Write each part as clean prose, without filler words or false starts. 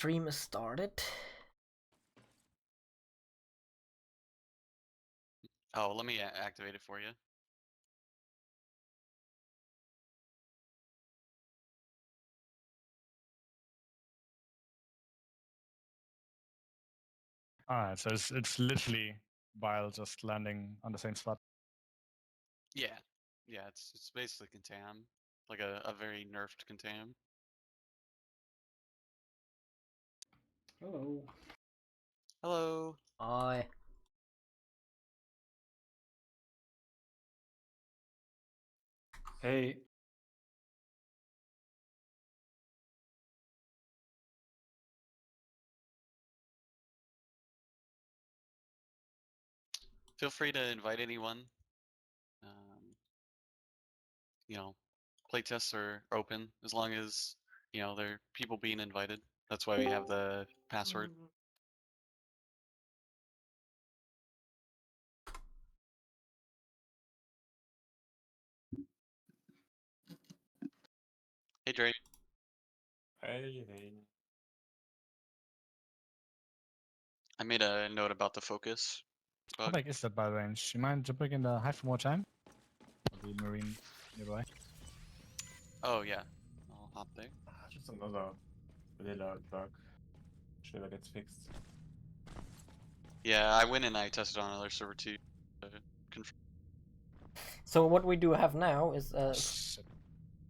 Stream is started. Oh, let me activate it for you. Alright, so it's literally Bile just landing on the same spot. Yeah, yeah, it's basically Contam, like a very nerfed Contam. Hello. Hello. Hi. Hey. Feel free to invite anyone. You know, playtests are open as long as there are people being invited. That's why we have the password. Hey, Dre. Hey. I made a note about the focus How bug. big is that Bile range? You mind jumping in the hive for more time? The marine nearby. Oh yeah, I'll hop there. Just another vanilla bug. Schneller gets fixed. Yeah, I went and I tested on another server too. Confirm. So what we do have now is Shit.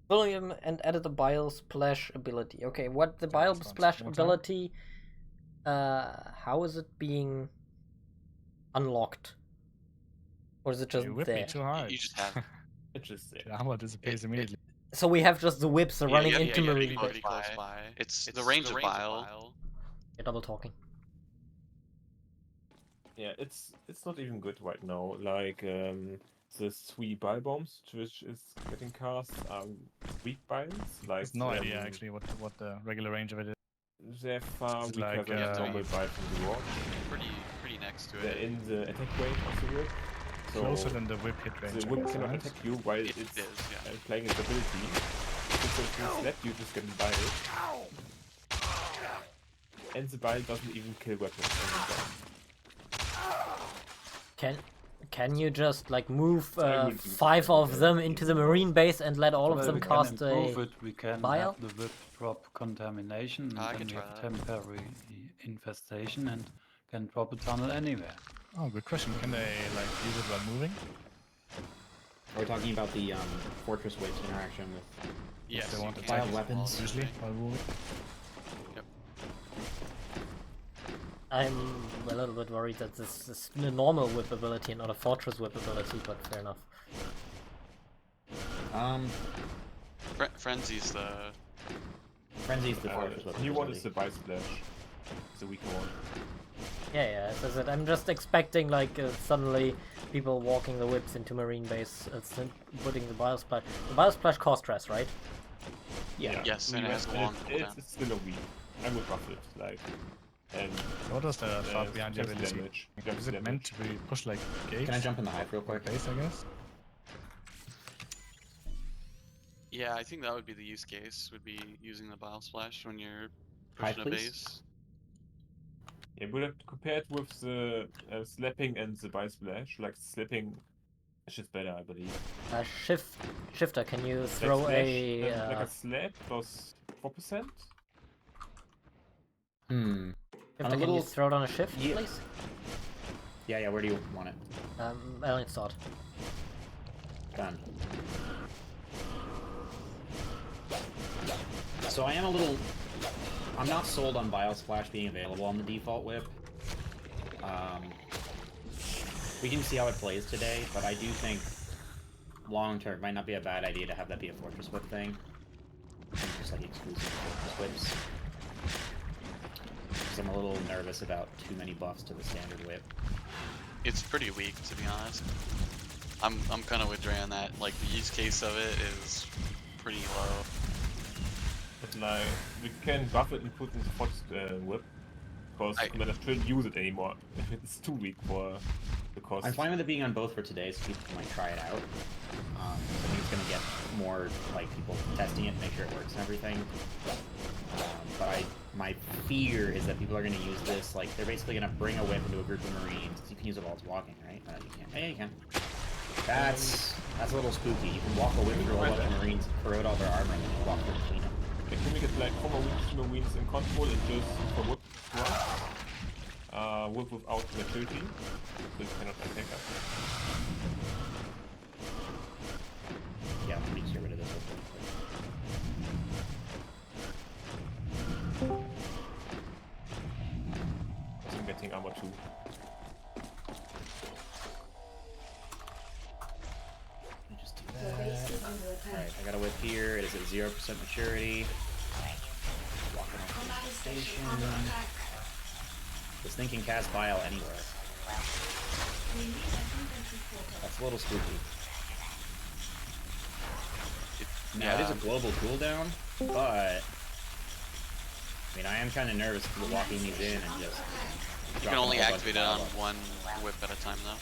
William and added the Bile Splash ability. Okay, what the Okay, Bile response. Splash One more time. ability? How is it being unlocked? Or is it just You whip me there? too hard. You just have. It's just The armor disappears immediately. So we have just the whips running Yeah, into Marine pretty Bay. close by. It's the range of Bile. You're double talking. yeah, it's not even good right now. Like the 3 bile bombs which is getting cast are weak biles. I Like have no idea actually what the regular range of it is. they're far Is it weaker like, than a normal bile from the watch. Pretty next to They're it. in the attack range of the whip. So Closer than the whip hit range. the I whip guess, cannot right? attack you while It it's is, yeah. playing its ability. So if you slap, you just get bile. And the bile doesn't even kill weapons. Can you just like move I would use 5 it, of yeah, them in into the the Marine base and let all of Well, them we cast can improve a it. We can bile? have the whip drop contamination, and I then can we try have that. temporary infestation and can drop a tunnel anywhere. Oh, good question. Can they like use it while moving? Are we talking about the Fortress Whips interaction with Yes, they you want to can Bile use weapons? walls, Usually right? while moving. Yep. I'm a little bit worried that this is a normal whip ability and not a fortress whip ability, but fair enough. Frenzy's the. Frenzy's the Fortress Whip New one ability. is the bile splash. It's a weaker one. Yeah, as I said, I'm just expecting like suddenly people walking the whips into Marine base, putting the Bile Splash. The Bile Splash cost stress, right? Yeah. Yes, and it has a long cooldown. It's still a weak. I would buff it, like. And What was the thought behind the jumps ability? damage. Like, Jumps is it meant to be pushed like gauge? Can I jump in the hive real quick? Base, I guess. Yeah, I think that would be the use case. Would be using the Bile Splash when you're Hive, pushing a please? base. Yeah, but compared with the slapping and the bile splash, like slapping is just better, I believe. Shifter, can you Like throw slash, a like a slap plus 4%. On a Shifter, can you little... throw it on a shift, Yeah. please? Yeah, where do you want it? Alien start. Done. So I am a little... I'm not sold on Bile Splash being available on the default whip. We can see how it plays today, but I do think long-term it might not be a bad idea to have that be a Fortress Whip thing. And just like exclusive Fortress Whips. Because I'm a little nervous about too many buffs to the standard whip. It's pretty weak, to be honest. I'm kind of with Dre on that. Like the use case of it is pretty low. But like, we can buff it and put in the Fox whip. Because we might not use it anymore. It's too weak for the cost. I'm fine with it being on both for today, so people might try it out. I think it's going to get more like people testing it, make sure it works and everything. But my fear is that people are going to use this, like, they're basically going to bring a whip into a group of Marines. You can use it while it's walking, right? You can. Yeah, you can. That's a little spooky. You can walk a whip through a bunch of Marines, corrode all their armor, and then walk through and clean them. Can we get like 4 Marines in control and just for whip once? Whip without maturity, so you cannot attack us. Yeah, let me just get rid of this real quick. I'm getting armor too. Let me just do that. Alright, I got a whip here. It is at 0% maturity. Walking off the station. This thing can cast Bile anywhere. That's a little spooky. Now, it is a global cooldown, but I mean, I am kind of nervous walking these in and just. You can only activate it on one whip at a time, though.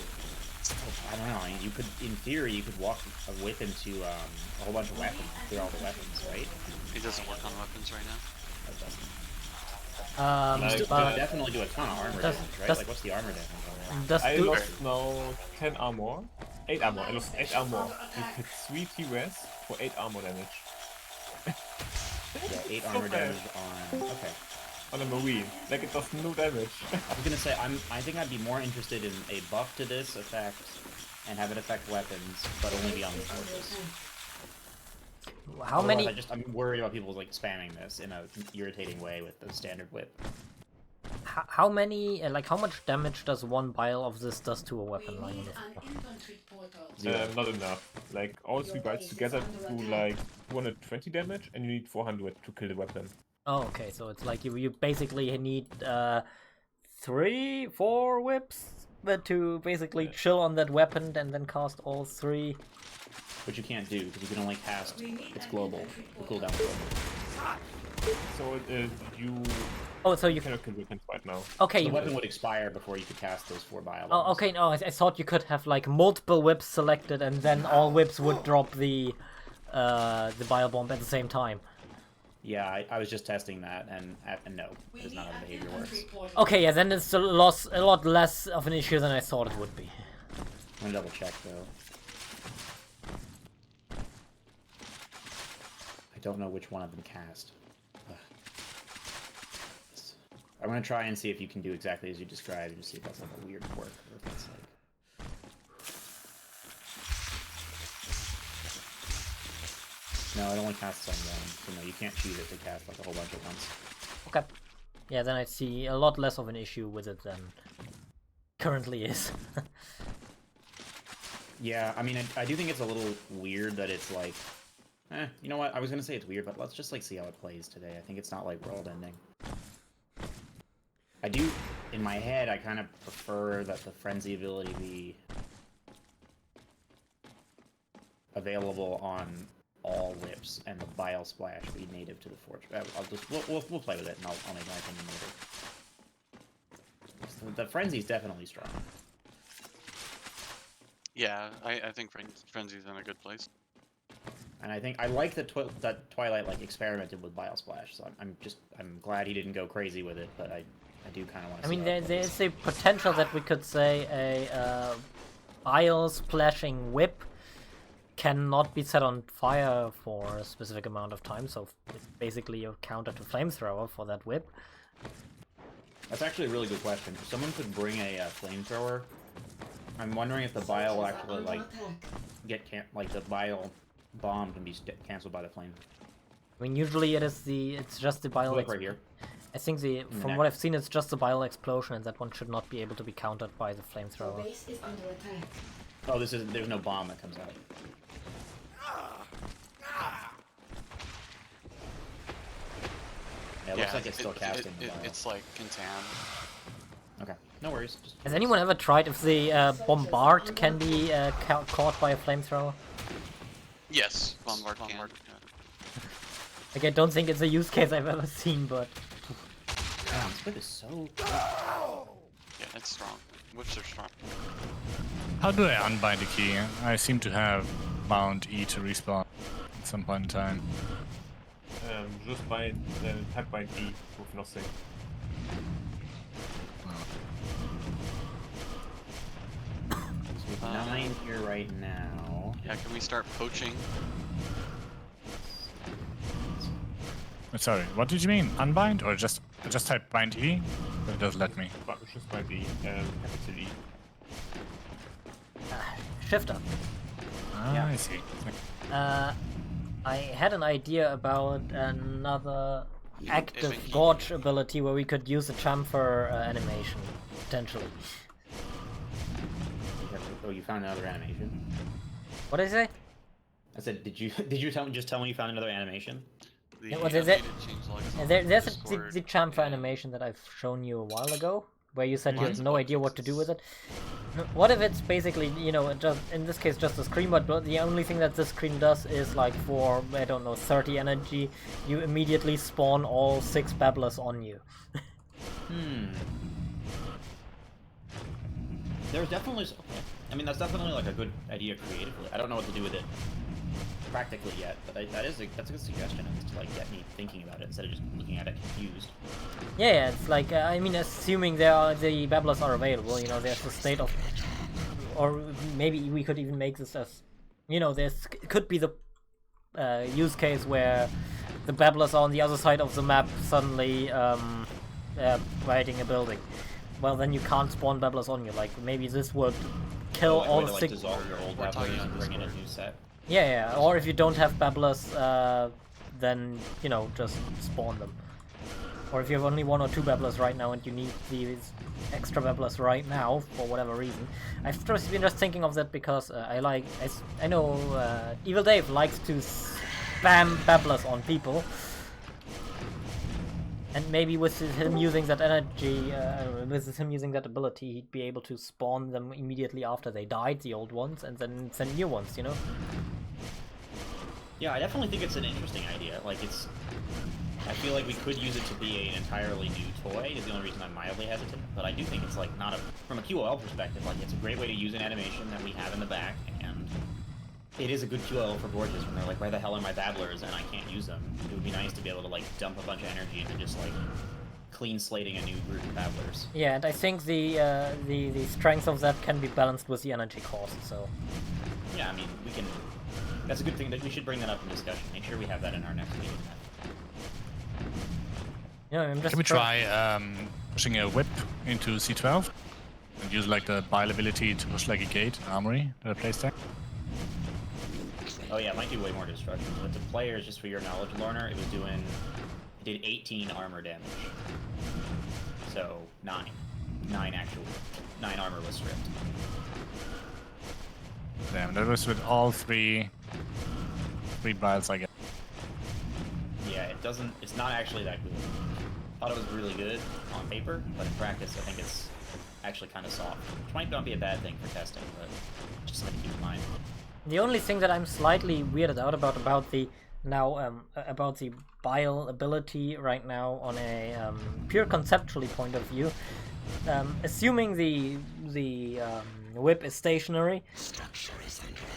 I don't know. I mean, you could, in theory, you could walk a whip into a whole bunch of weapons, clear all the weapons, right? It doesn't work on weapons right now. That doesn't. Like, But definitely do a ton of armor damage, right? Like, what's the armor damage on that? I lost now 10 armor. 8 armor. I lost 8 armor. You hit 3 T-Res for 8 armor damage. Yeah, 8 armor damage on. Okay. On a Marine. Like, it does no damage. I was gonna say, I think I'd be more interested in a buff to this effect and have it affect weapons, but only be on the fortress. How many? I'm worried about people like spamming this in a irritating way with the standard whip. How many? Like, how much damage does one bile of this does to a weapon? Like, Not enough. Like, all 3 bites together do like 220 damage, and you need 400 to kill the weapon. oh, okay. So it's like you basically need 3, 4 whips, but to basically chill on that weapon and then cast all 3. Which you can't do because you can only cast. It's global. The cooldown is global. So you. Oh, so you cannot kill weapons right now. Okay. So the weapon would expire before you could cast those 4 bile. Oh, okay. No, I thought you could have like multiple whips selected, and then all whips would drop the bile bomb at the same time. Yeah, I was just testing that, and no, that is not how the behavior works. Okay, yeah, then it's a lot less of an issue than I thought it would be. I'm gonna double check though. I don't know which one of them cast. Ugh. I'm gonna try and see if you can do exactly as you described, and see if that's like a weird quirk, or if it's like. No, it only casts on one, so no, you can't choose it to cast like a whole bunch at once. Okay. Yeah, then I see a lot less of an issue with it than currently is. Yeah, I mean, I do think it's a little weird that it's like, you know what? I was gonna say it's weird, but let's just like see how it plays today. I think it's not like world ending. I do, in my head, I kind of prefer that the frenzy ability be available on all whips and the bile splash be native to the fortress. We'll play with it, and I'll make my opinion later. The frenzy's definitely strong. Yeah, I think Frenzy's in a good place. And I think I like that Twilight like experimented with bile splash. So I'm glad he didn't go crazy with it, but I do kind of want to. I mean, there's a potential that we could say a bile splashing whip cannot be set on fire for a specific amount of time, so it's basically a counter to flamethrower for that whip. That's actually a really good question. If someone could bring a flamethrower, I'm wondering if the bile will actually like like the bile bomb can be cancelled by the flame. I mean, usually it's just the bile. Look right here. I think from what I've seen, it's just the bile explosion, and that one should not be able to be countered by the flamethrower. Oh, there's no bomb that comes out. Yeah, it looks like it's still casting. It's like Contam. Okay, no worries. Has anyone ever tried if the bombard can be caught by a flamethrower? Yes, bombard can. Like, I don't think it's a use case I've ever seen, but... Damn, this whip is so... Yeah, it's strong. Whips are strong. How do I unbind the key? I seem to have bound E to respawn at some point in time. Just type by D with nothing. So we have 9 here right now. Yeah, can we start poaching? Sorry, what did you mean? Unbind or just type bind E? But it does let me. But just by D, capital E. Shift up. Ah, Yeah. I see. I had an idea about another active If it- gorge ability where we could use a chamfer animation, potentially. Oh, you found another animation? What did I say? I said, did you just tell me you found another animation? The Yeah, well, there's it- updated changelog is on There's Discord, the chamfer and animation that I've shown you a while ago, where you said you Mine's had no bug idea what to do with fixes. it. What if it's basically, you know, just in this case just a screen, but the only thing that this screen does is like for, I don't know, 30 energy, you immediately spawn all 6 babblers on you. There's definitely. Okay. I mean, that's definitely like a good idea creatively. I don't know what to do with it practically yet, but that's a good suggestion. It's to like get me thinking about it instead of just looking at it confused. Yeah, it's like, I mean, assuming the babblers are available, you know, there's a state of, or maybe we could even make this as, you know, could be the use case where the babblers are on the other side of the map suddenly riding a building. Well, then you can't spawn babblers on you. Like, maybe this would kill Like a all way the to, 6... dissolve your old We're talking babblers on and bring in a Discord. new set. Yeah, or if you don't have babblers, then, you know, just spawn them. Or if you have only 1 or 2 babblers right now and you need these extra babblers right now, for whatever reason. I've just been thinking of that because I know Evil Dave likes to spam babblers on people. And maybe with him using that energy, with him using that ability, he'd be able to spawn them immediately after they died, the old ones, and then send new ones, you know? Yeah, I definitely think it's an interesting idea. Like, I feel like we could use it to be an entirely new toy, is the only reason I'm mildly hesitant, but I do think it's, like, from a QOL perspective, like, it's a great way to use an animation that we have in the back, and it is a good QOL for Gorgeous when they're like, where the hell are my babblers, and I can't use them. It would be nice to be able to, like, dump a bunch of energy into just, like, clean slating a new group of babblers. Yeah, and I think the strength of that can be balanced with the energy cost, so... Yeah, I mean, we can... That's a good thing, that we should bring that up in discussion. Make sure we have that in our next meeting. You know, I'm just Can we try pushing a whip into C12 and use like the bile ability to push like a gate, an armory that I placed there? Oh yeah, it might do way more destruction. But the players, just for your knowledge, Lorner, it did 18 armor damage. So 9 armor was stripped. Damn, that was with all three biles, I guess. Yeah, it's not actually that good. Thought it was really good on paper, but in practice I think it's actually kind of soft. Which might not be a bad thing for testing, but just something to keep in mind. The only thing that I'm slightly weirded out about the bile ability right now on a pure conceptually point of view, assuming the whip is stationary,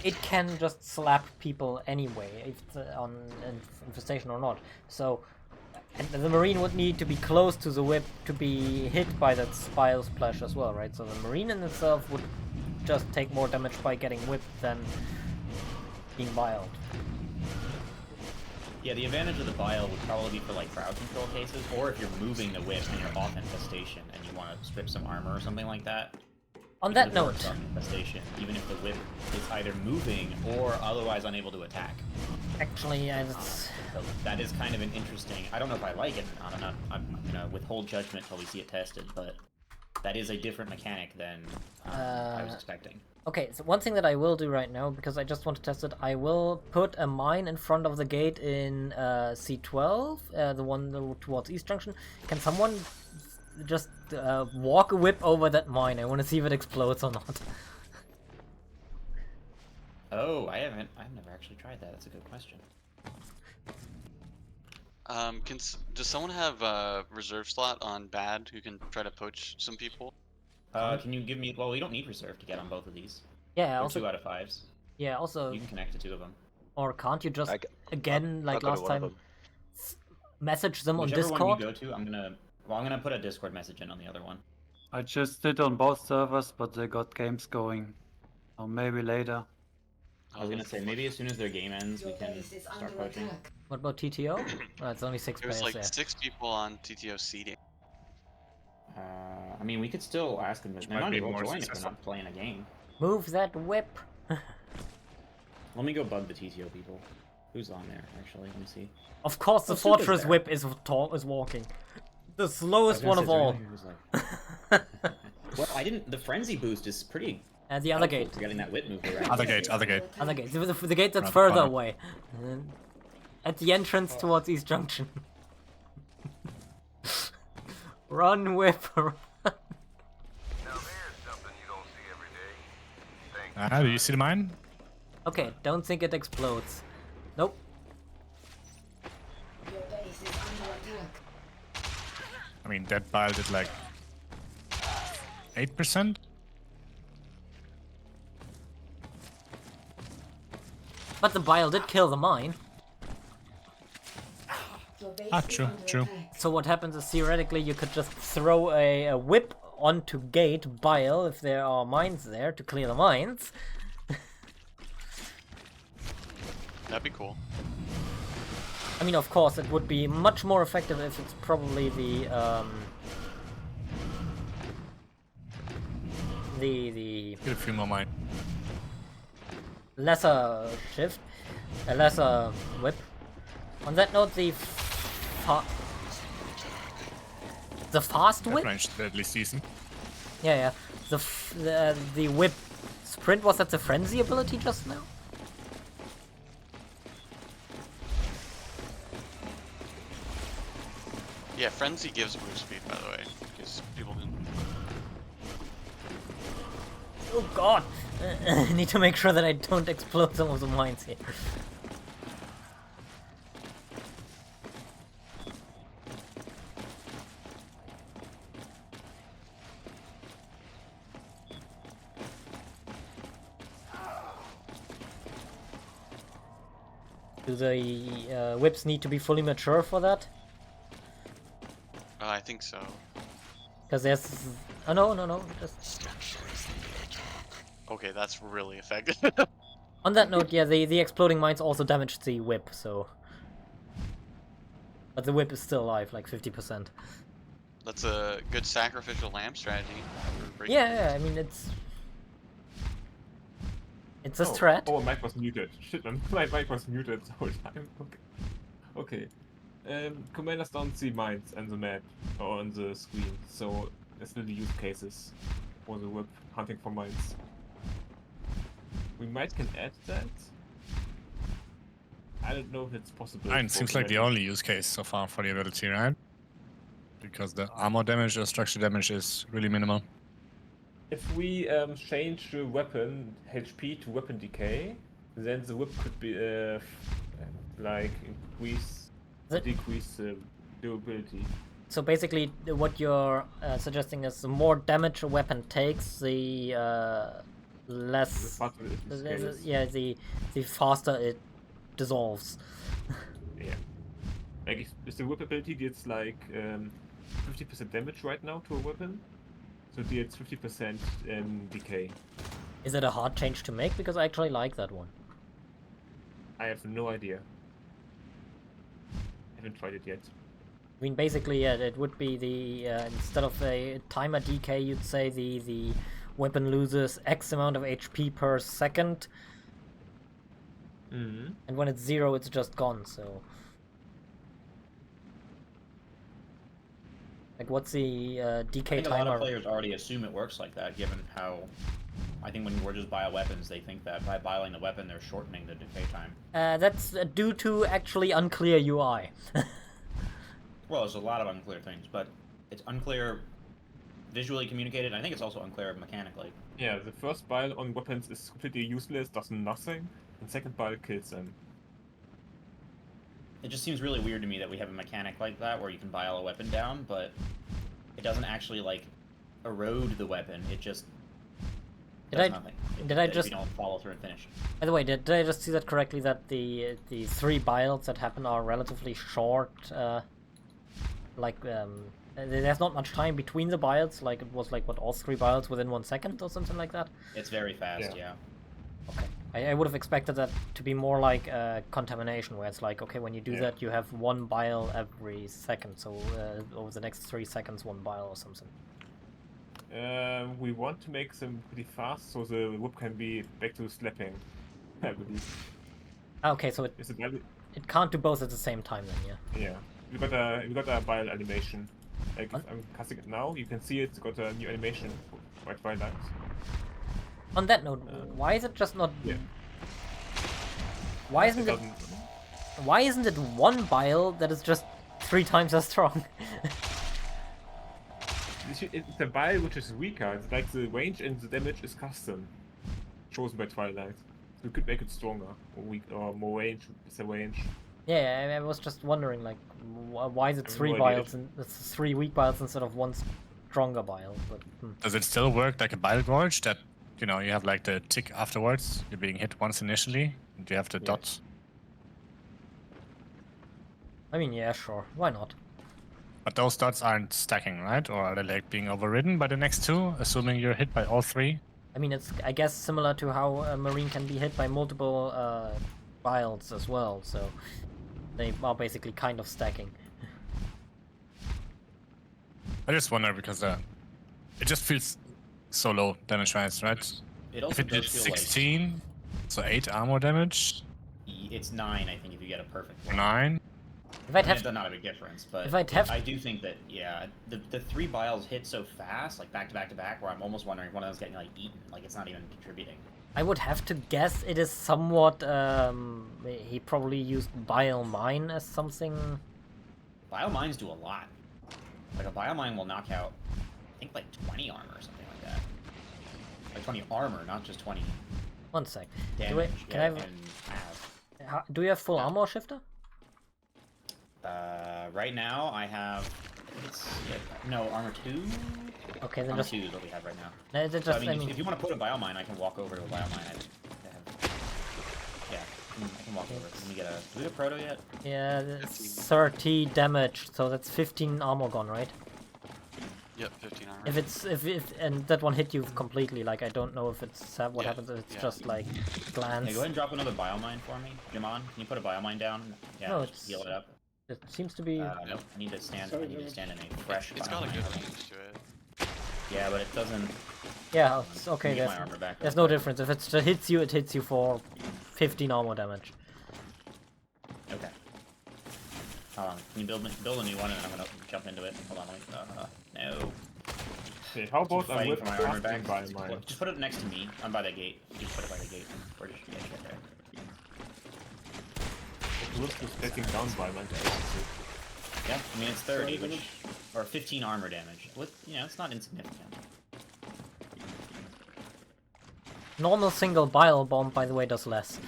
it can just slap people anyway, if it's on infestation or not. So, and the Marine would need to be close to the whip to be hit by that bile splash as well, right? So the Marine in itself would just take more damage by getting whipped than being biled. Yeah, the advantage of the bile would probably be for like crowd control cases, or if you're moving the whip and you're off infestation and you want to strip some armor or something like that. On that Even if note, it's off infestation, even if the whip is either moving or otherwise unable to attack. actually, So that is kind of an interesting... I don't know if I like it or not. I'm going to withhold judgment until we see it tested, but that is a different mechanic than I was expecting. okay, so one thing that I will do right now, because I just want to test it, I will put a mine in front of the gate in C12, the one towards East Junction. Can someone just walk a whip over that mine? I want to see if it explodes or not. Oh, I've never actually tried that. That's a good question. Does someone have a reserve slot on Bad who can try to poach some people? Can you give me... Well, we don't need reserve to get on both of these. Yeah, They're also, 2 out of 5s. yeah, also, You can connect to 2 of them. or can't you just, I'll again, like go to last one of time, them. message them on Whichever Discord? one you go to, I'm gonna put a Discord message in on the other one. I just did on both servers, but they got games going. Or maybe later. I was gonna say maybe as soon as their game ends, we can start poaching. What about TTO? Oh, it's only 6 There was players like there. 6 people on TTO seeding. I mean, we could still ask them. They might might be be able more to join if they're successful. not playing a game. Move that whip! Let me go bug the TTO people. Who's on there? Actually, let me see. Of course, the Oh, Suka's Fortress there. Whip is walking. The slowest one of all. Well, I didn't. The frenzy boost is pretty. And the other helpful gate. for getting that whip moved around. Other gate, other gate. Other gate. The gate that's Around the further corner. away. At the entrance towards East Junction. Run, whip, run. Now there's something you don't see every day. Thanks. Do you see the mine? Okay, don't think it explodes. Nope. Your base is under attack. I mean, that bile did like 8%. But the bile did kill the mine. Your base Ah, is true, under true. attack. So what happens is theoretically you could just throw a whip onto gate bile if there are mines there to clear the mines. That'd be cool. I mean, of course, it would be much more effective if it's probably the Get a few more mine. lesser shift, a lesser whip. On that note, the fast That whip. range is at least decent. Yeah. The whip sprint, was that the frenzy ability just now? Yeah, Frenzy gives move speed, by the way, because people didn't. Oh god! I need to make sure that I don't explode some of the mines here. Do the whips need to be fully mature for that? I think so. Because there's... Oh, no, just... Okay, that's really effective. On that note, yeah, the exploding mines also damaged the whip, so... But the whip is still alive, like 50%. That's a good sacrificial lamb strategy. for breaking Yeah, I mean, it's a strat. Oh, my mic was muted. Shit, man. My mic was muted the whole time. Okay. Commanders don't see mines on the map or on the screen, so there's still the use cases for the whip hunting for mines. We might can add that. I don't know if it's possible. Mine for seems like the commanders. only use case so far for the ability, right? Because the armor damage or structure damage is really minimal. If we change the weapon HP to weapon decay, then the whip could be like increase or That- decrease durability. So basically, what you're suggesting is the more damage a weapon takes, the less... The faster it scales. Yeah, the faster it dissolves. Yeah. Like if the whip ability deals like 50% damage right now to a weapon, so it deals 50% decay. Is it a hard change to make? Because I actually like that one. I have no idea. Haven't tried it yet. I mean, basically, yeah, it would be the instead of a timer decay, you'd say the weapon loses X amount of HP per second, Mm-hmm. and when it's 0, it's just gone. So, like, what's the I decay think a lot timer? of players already assume it works like that, given how. I think when we're just bioweapons, they think that by biling the weapon, they're shortening the decay time. That's due to actually unclear UI. Well, there's a lot of unclear things, but it's unclear visually communicated, and I think it's also unclear mechanically. Yeah, the first bile on weapons is completely useless, does nothing, and second bile kills them. It just seems really weird to me that we have a mechanic like that where you can bile a weapon down, but it doesn't actually, like, erode the weapon, it just does nothing. did I If just- you don't follow through and finish. By the way, did I just see that correctly? That the 3 biles that happen are relatively short like there's not much time between the builds. Like it was like what, all 3 builds within 1 second or something like that. It's very fast, Yeah. yeah. Okay. I would have expected that to be more like contamination, where it's like, okay, when you do Yeah. that, you have 1 bile every second, so over the next 3 seconds, 1 bile or something. We want to make them pretty fast, so the whip can be back to slapping, I believe. Okay, so Is it valid? it can't do both at the same time then, yeah. Yeah. We got a bile animation. Like if I'm casting it now, you can see it's got a new animation by Twilight. On that note, why is it just not... Yeah. Why It isn't it... doesn't. Why isn't it 1 bile that is just 3 times as strong? It's a bile which is weaker. It's like the range and the damage is custom, chosen by Twilight. So you could make it stronger or weak or more range. It's a range. Yeah, I was just wondering, like, why is it I have 3 no idea. biles and it's 3 weak biles instead of 1 stronger bile? But Does it still work like a bile gorge that, you know, you have like the tick afterwards? You're being hit once initially, and you have the Yeah. dots. I mean, yeah, sure, why not? But those dots aren't stacking, right? Or are they like being overridden by the next 2, assuming you're hit by all 3? I mean, it's, I guess, similar to how a marine can be hit by multiple biles as well, so they are basically kind of stacking. I just wonder because it just feels so low damage-wise, right? It If also it did does feel 16, so 8 armor damage, like it's 9, I think, if you get a perfect or one. 9. If I'd I mean, have it's not a big difference, but if I'd have- I do think that, yeah, the 3 biles hit so fast, like back to back to back, where I'm almost wondering if one of them's getting like eaten, like it's not even contributing. I would have to guess it is somewhat, he probably used Bile Mine as something. Biomines do a lot. Like a biomine will knock out, I think, like 20 armor or something like that. Like 20 armor, not just 20 One sec. damage. Can yeah, I and half. do you have full armor shifter? Right now I have, no, armor 2? Okay, then Armor just... 2 is what we have right now. No, it's So, just, I mean, if you want to put a biomine, I can walk over to a biomine. Yeah, I can walk over. Let me get a... Do we have proto yet? yeah, it's 30 damage, so that's 15 armor gone, right? Yep, 15 armor. If it's, and that one hit you completely, like, I don't know if it's, what Yeah, happens if it's yeah. just, like, Hey, glance. go ahead and drop another biomine for me. Jamon, can you put a biomine down? Yeah, No, just it's- heal it up. It seems to be... Nope, I need to stand in a fresh It's got a biomine. good range to it. Yeah, but it doesn't... Yeah, it's okay, Get my there's, armor back there's real no quick. difference. If it hits you for 15 armor damage. Okay. Hold on, can you build a new one and I'm gonna jump into it? Hold on, wait, no. Okay, how about a Fighting whip for my armor crafting back. by Just mine? just put it next to me. I'm by the gate. Just put it by the gate. Or just right there. Whip is getting down by mine. Yeah, I mean it's 30, which or 15 armor damage. With it's not insignificant. Normal single bile bomb, by the way, does less.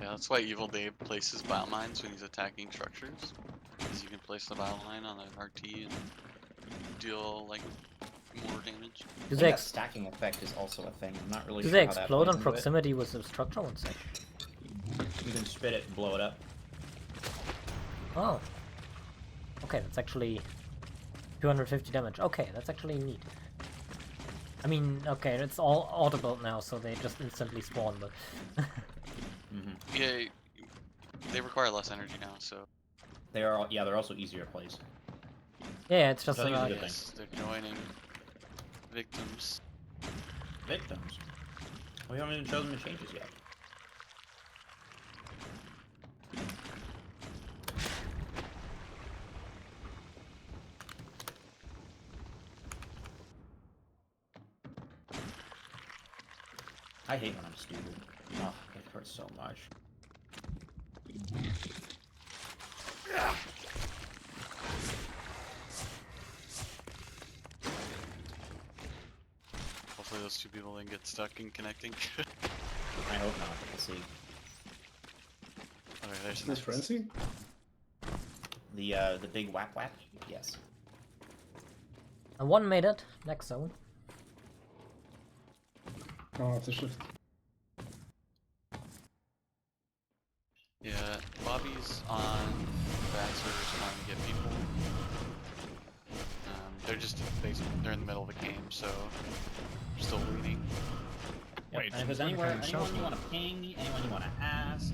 Yeah, that's why Evil Dave places bile mines when he's attacking structures. Because you can place the bile mine on an RT and deal like more damage. Do I they, think that stacking effect is also a thing. I'm not really do sure they how that explode plays on into it. proximity with the structure? One sec. You can spit it and blow it up. Oh. Okay, that's actually 250 damage. Okay, that's actually neat. I mean, okay, it's all auto-built now, so they just instantly spawn, but... Yeah, they require less energy now, so They're also easier to place. yeah, it's just I think it's a like... good yes, they're joining victims. Victims. We haven't even chosen the changes yet. I hate when I'm stupid. Oh, it hurts so much. Hopefully those two people didn't get stuck in connecting. I hope not. We'll see. Okay, there's This frenzy? The big whap whap? Yes. And one made it. Next zone. Oh, it's a shift. Yeah, Bobby always on bad servers trying to get people. They're just basically they're in the middle of the game, so they're still waiting. Yep. Wait, And if there's what kind anyone of you shelter? want to ping, anyone you want to ask,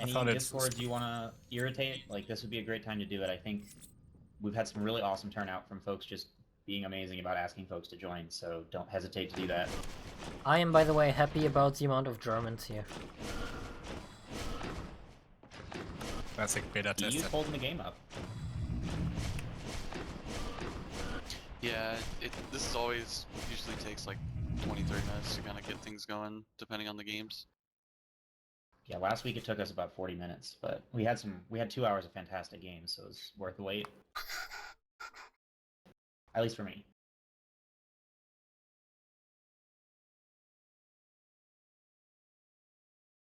any thought it's- discords you want to irritate, like this would be a great time to do it. I think we've had some really awesome turnout from folks just being amazing about asking folks to join, so don't hesitate to do that. I am, by the way, happy about the amount of Germans here. That's like beta EU's tested. holding the game up. Yeah, this is always usually takes like 20-30 minutes to kind of get things going, depending on the games. Yeah, last week it took us about 40 minutes, but we had 2 hours of fantastic games, so it was worth the wait. At least for me.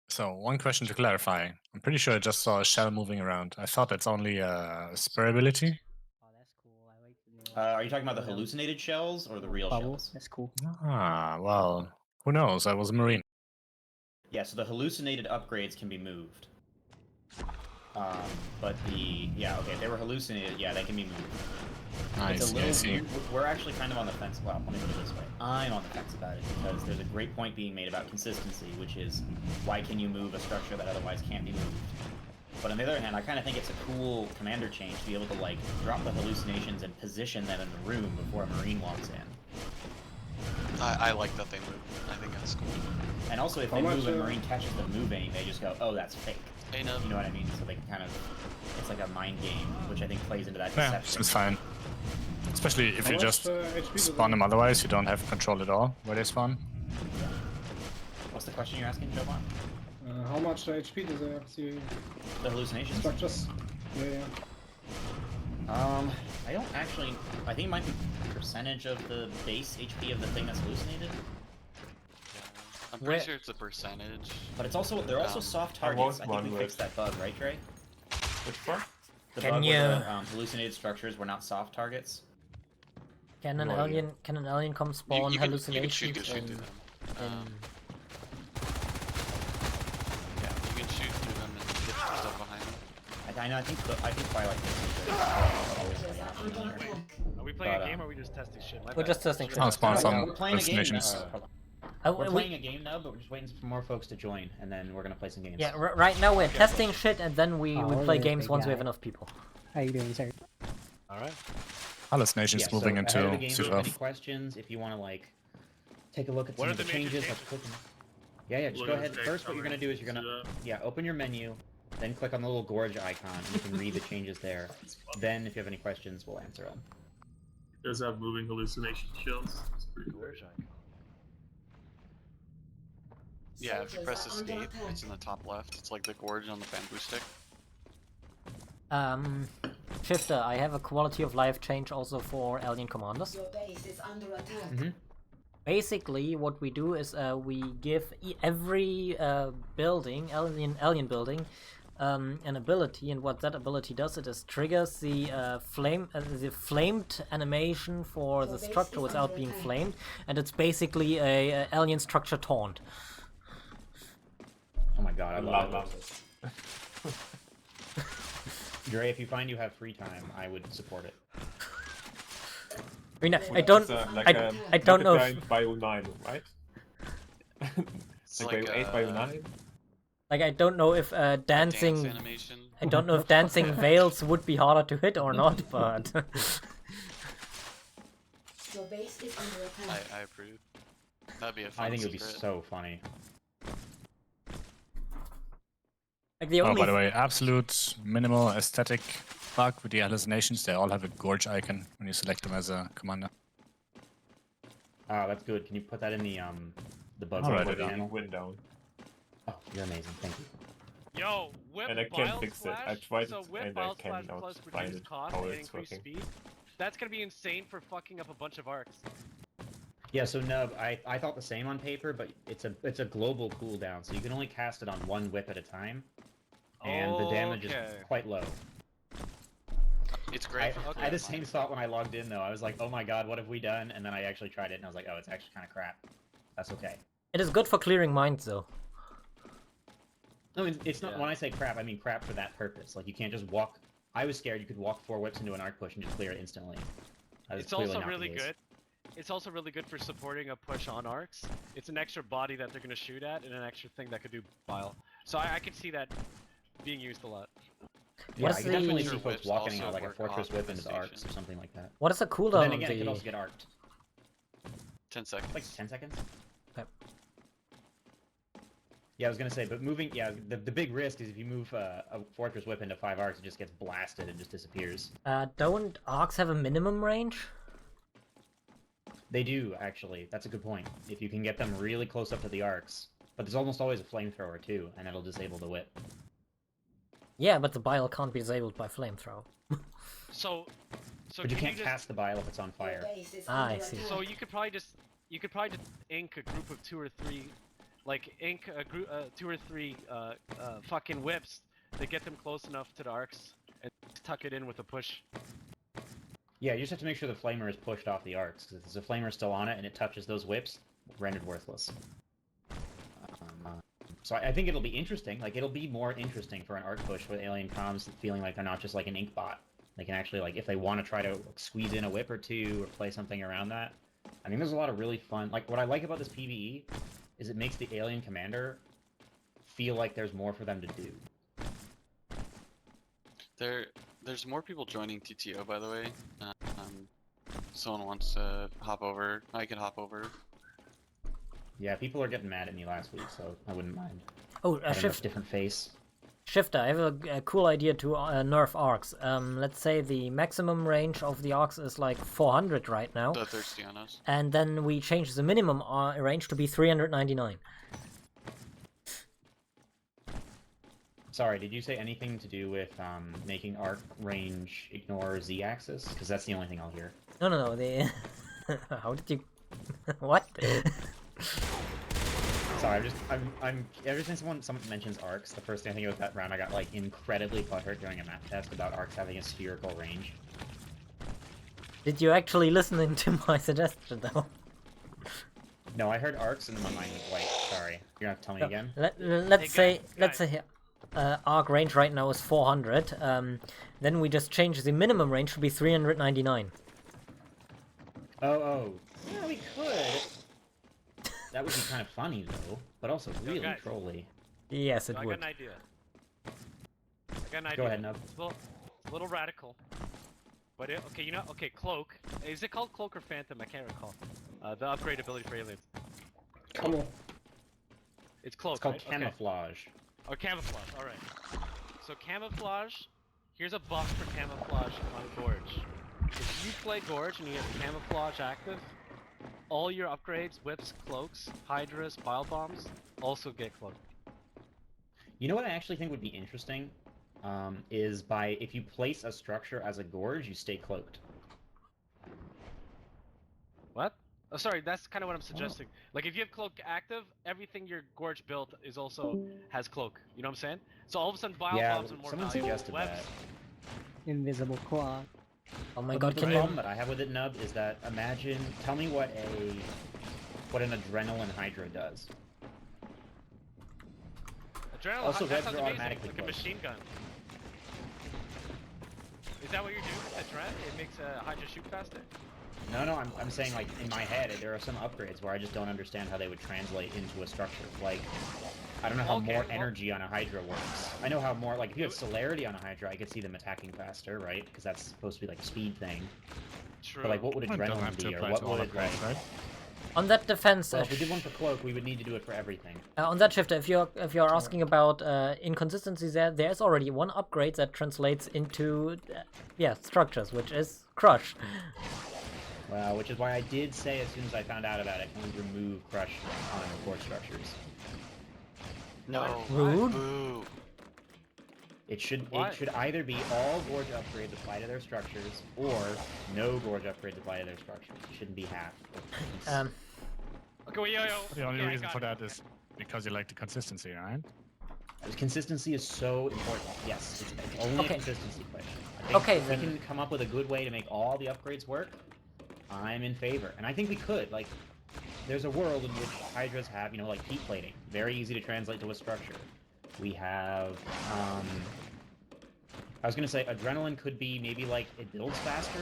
So one question to clarify. I'm pretty sure I just saw a shell moving around. I thought that's only a spur ability. Oh, that's cool. I like the Are you talking about the hallucinated shells or the real shells? That's cool. Ah, well, who knows? I was a marine. Yeah, so the hallucinated upgrades can be moved. But if they were hallucinated, yeah, they can be moved. I It's a see, little I see. weird. We're actually kind of on the fence. Well, let me put it this way. I'm on the fence about it because there's a great point being made about consistency, which is why can you move a structure that otherwise can't be moved? But on the other hand, I kind of think it's a cool commander change to be able to like drop the hallucinations and position them in the room before a marine walks in. I like that they move. I think that's cool. And also, if How they much, move and a marine catches them moving, they just go, "Oh, that's fake." Hey, no. You know what I mean? So they can kind of, it's like a mind game, which I think plays into that Yeah, deception. seems fine. Especially if How you much, just HP does spawn it- them otherwise, you don't have control at all where they spawn. What's the question you're asking, Jovan? How much HP do they have? The The hallucinations? structures? Yeah. I don't actually. I think it might be percentage of the base HP of the thing that's hallucinated. Yeah. I'm Where- pretty sure it's a percentage. But it's also they're also soft I targets. want I think one we with- fixed that bug, right, Trey? Which one? The Can bug where you- the hallucinated structures were not soft targets. Can an No idea. alien come spawn You can shoot hallucinations through in, them. Yeah, you can shoot through them and hit stuff behind them. I think Twilight Soldiers are under attack. Are we playing But, a game or are we just testing shit? My We're bad. just testing Shit. shit. I'll spawn some we're playing a game now. hallucinations. We're playing a game now, but we're just waiting for more folks to join, and then we're gonna play some games. Yeah, right now we're testing shit, and then we play really games big once we guy. have enough people. How you doing, sir? Alright. Hallucinations Yeah, moving so into ahead of the game, if you have any C12. questions, if you want to like take a look at What some are of the the major changes, changes? click them. Yeah, just go ahead. First, what you're gonna do is you're gonna open your menu, then click on the little gorge icon, and you can read the changes there. Then, if you have any questions, we'll answer them. Does have moving hallucination shells. It's pretty cool. Yeah, if you Soldiers press are under escape, attack. it's in the top left. It's like the gorge on the bamboo stick. Shifter, I have a quality of life change also for alien commanders. Your base is under attack. Mm-hmm. Basically, what we do is we give every building, alien building, an ability, and what that ability does, it is triggers the flamed animation for the structure without being flamed, and it's basically a alien structure taunt. Oh my god, I love Love it. it. Dre, if you find you have free time, I would support it. I mean, I don't, I don't know. If, By 09, right? It's like by 8 by 09? like, I don't know if Dance dancing. animation. I don't know if dancing veils would be harder to hit or not, but Your base is under attack. I approve. That'd be a fun I think it would be secret. so funny. like the Oh, only by the way, absolute minimal aesthetic bug with the hallucinations. They all have a gorge icon when you select them as a commander. Oh, that's good. Can you put that in the bug I'll write report it down. channel? Window. Oh, you're amazing. Thank you. Yo, whip And I can't bile fix it. slash, I tried so it whip and I bile slash cannot plus find reduced it, cost how and it's increased working. speed. That's gonna be insane for fucking up a bunch of arcs. Yeah, so Nub, I thought the same on paper, but it's a global cooldown, so you can only cast it on one whip at a time, and the damage is Okay. quite low. It's great. for I had the playing same Minecraft. thought when I logged in though. I was like, oh my god, what have we done? And then I actually tried it, and I was like, oh, it's actually kind of crap. That's okay. it is good for clearing minds though. No, it's not. Yeah. When I say crap, I mean crap for that purpose. Like you can't just walk. I was scared you could walk 4 whips into an arc push and just clear it instantly. That is It's clearly also not the really case. good. It's also really good for supporting a push on arcs. It's an extra body that they're gonna shoot at, and an extra thing that could do bile. So I can see that being used a lot. Yeah, What I is can definitely the- see folks Whips walking also out like a work fortress off whip into the arcs infestation. or something like that. What is the But cooldown then on again, it could the... also get arced. 10 seconds. Like 10 seconds? Okay. Yeah, I was gonna say, but moving, yeah, the big risk is if you move a fortress whip into 5 arcs, it just gets blasted and just disappears. don't arcs have a minimum range? They do, actually. That's a good point. If you can get them really close up to the arcs. But there's almost always a flamethrower, too, and it'll disable the whip. Yeah, but the bile can't be disabled by flamethrower. So But you can can't just, cast the bile if it's on fire. Your base is Ah, I under see. attack. So you could probably just ink a group of 2 or 3, like ink a group 2 or 3 fucking whips that get them close enough to the arcs and tuck it in with a push. Yeah, you just have to make sure the flamer is pushed off the arcs, because if there's a flamer still on it and it touches those whips, rendered worthless. So I think it'll be interesting. Like, it'll be more interesting for an arc push with alien comms feeling like they're not just like an ink bot. They can actually, like, if they want to try to squeeze in a whip or 2 or play something around that. I think there's a lot of really fun... Like, what I like about this PvE is it makes the alien commander feel like there's more for them to do. There's more people joining TTO, by the way. Someone wants to hop over. I can hop over. Yeah, people are getting mad at me last week, so I wouldn't mind. Oh, Having a different face. Shifter, I have a cool idea to nerf arcs. Let's say the maximum range of the arcs is like 400 right now. The thirsty on us. And then we change the minimum range to be 399. Sorry, did you say anything to do with making arc range ignore z-axis? Because that's the only thing I'll hear. No, the... How did you... What? Sorry, I'm ever since someone mentions arcs, the first thing I think about that round, I got like incredibly butthurt during a map test about arcs having a spherical range. Did you actually listen into my suggestion though? No, I heard arcs and then my mind went white. Sorry, you're gonna have to tell me again. Let's say arc range right now is 400. Then we just change the minimum range to be 399. Oh, yeah, we could. That would be kind of funny though, but also really guys. trolly. Yes, it So I would. got an idea. I got an idea. Go ahead, Nub. It's a little radical. But okay, okay, cloak. Is it called cloak or phantom? I can't recall. The upgrade ability for aliens. Come on. It's cloak. It's called right? camouflage. Okay. Or camouflage. All right. So camouflage. Here's a buff for camouflage on Gorge. If you play Gorge and you have camouflage active, all your upgrades, whips, cloaks, hydras, bile bombs, also get cloaked. You know what I actually think would be interesting? Is if you place a structure as a gorge, you stay cloaked. What? Oh, sorry, that's kind of what I'm suggesting. Like, if you have cloak active, everything your gorge built is also has cloak. You know what I'm saying? So all of a sudden, bile bombs are more someone valuable. suggested Webs. that. Invisible claw. Oh my But god, the can problem you... that I have with it, Nub, is that tell me what an adrenaline hydra does. Adrenaline, Also, that webs sounds are amazing, automatically like a cloaked. machine gun. Is that what you're doing with the Dren? It makes a Hydra shoot faster? No, I'm saying, like, in my head, there are some upgrades where I just don't understand how they would translate into a structure. Like, I don't know how more energy on a Hydra works. I know how more, like, if you have celerity on a Hydra, I could see them attacking faster, right? Because that's supposed to be, like, a speed thing. True. But, like, what would It doesn't have adrenaline to be, or apply what to all would, like... upgrades, right? On that defense, Well, if we did one for Cloak, we would need to do it for everything. on that shifter, if you're asking about inconsistencies, there's already one upgrade that translates into structures, which is Crush. Well, which is why I did say as soon as I found out about it, can we remove Crush on core structures? No. Rude. Boo. It should Why? either be all Gorge upgrades apply to their structures, or no Gorge upgrades apply to their structures. It shouldn't be half. Okay, well, yo. The only okay, I reason got for it. that is because you like the consistency, right? Consistency is so important. Yes, it's only a consistency question. I think Okay, if we then. can come up with a good way to make all the upgrades work, I'm in favor. And I think we could. Like, there's a world in which Hydras have, like, heat plating. Very easy to translate to a structure. We have, I was gonna say Adrenaline could be maybe like it builds faster.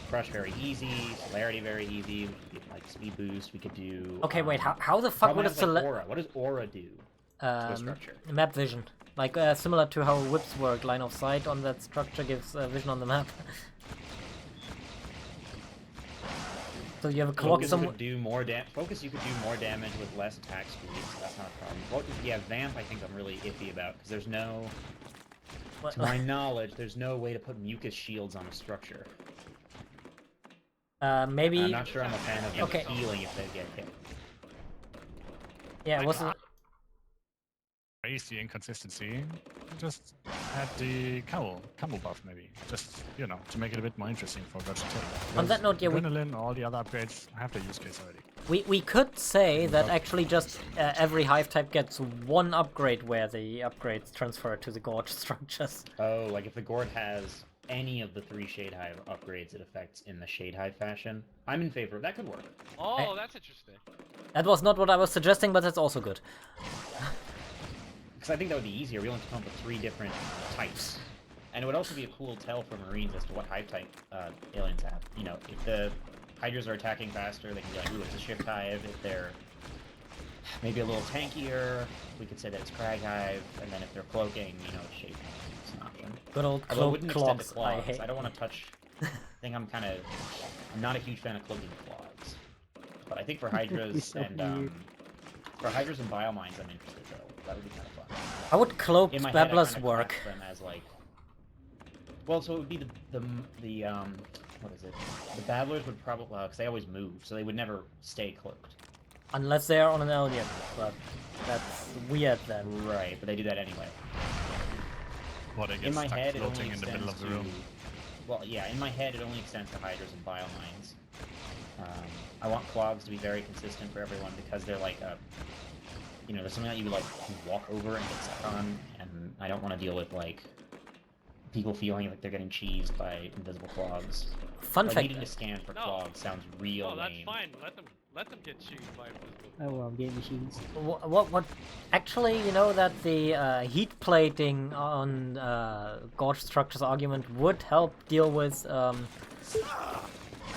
Crush very easy, Celerity very easy, we could get, like speed boost, we could do... Okay, wait, how the fuck would it like select... Aura. What does Aura do to a structure? Map vision. Like, similar to how whips work, line of sight on that structure gives vision on the map. So you have a clock Focus could do more Focus you could do more damage with less attack speed, so that's not a problem. Well, yeah, Vamp I think I'm really iffy about, because there's no... To my knowledge, there's no way to put mucus shields on a structure. Maybe... I'm not sure I'm a fan of them healing if they get hit. Yeah, it wasn't... Raise the inconsistency. Just add the combo buff maybe. Just, you know, to make it a bit more interesting for Virtual Take. On that note, yeah, Adrenaline, all the other upgrades have their use case already. We could say that actually just every hive type gets one upgrade where the upgrades transfer to the gorge structures. Oh, like if the Gourd has any of the 3 Shade Hive upgrades it affects in the Shade Hive fashion, I'm in favor of that. Could work. Oh, that's interesting. That was not what I was suggesting, but that's also good. Because I think that would be easier. We only have to come up with 3 different types. And it would also be a cool tell for Marines as to what hive type aliens have. You know, if the Hydras are attacking faster, they can be like, ooh, it's a Shift Hive. If they're maybe a little tankier, we could say that it's Crag Hive. And then if they're cloaking, you know, it's Shade Hive. It's an option. Good old Although it wouldn't extend to clogs, I clogs. hate. I don't want to touch... I think I'm not a huge fan of cloaking clogs. But I think for Hydras so and... for Hydras and Biomines, I'm interested, though. That would be kind of fun. How would cloaked In my head, I babblers kinda work? class them as like, well, so it would be the what is it? The babblers would probably because they always move, so they would never stay cloaked. Unless they are on an alien, but that's weird then. Right, but they do that anyway. Well, they get In my stuck head, it only floating in the middle extends of the to. room. Well, yeah, in my head, it only extends to Hydras and Biomines. I want clogs to be very consistent for everyone because they're like a. You know, there's something that you like can walk over and get stuck on, and I don't want to deal with like people feeling like they're getting cheesed by invisible clogs. Fun like, fact. needing to scan for clogs sounds real Oh, that's lame. fine. Let them get cheesed by invisible. Oh well, game machines. What? Actually, you know that the heat plating on gorge structures argument would help deal with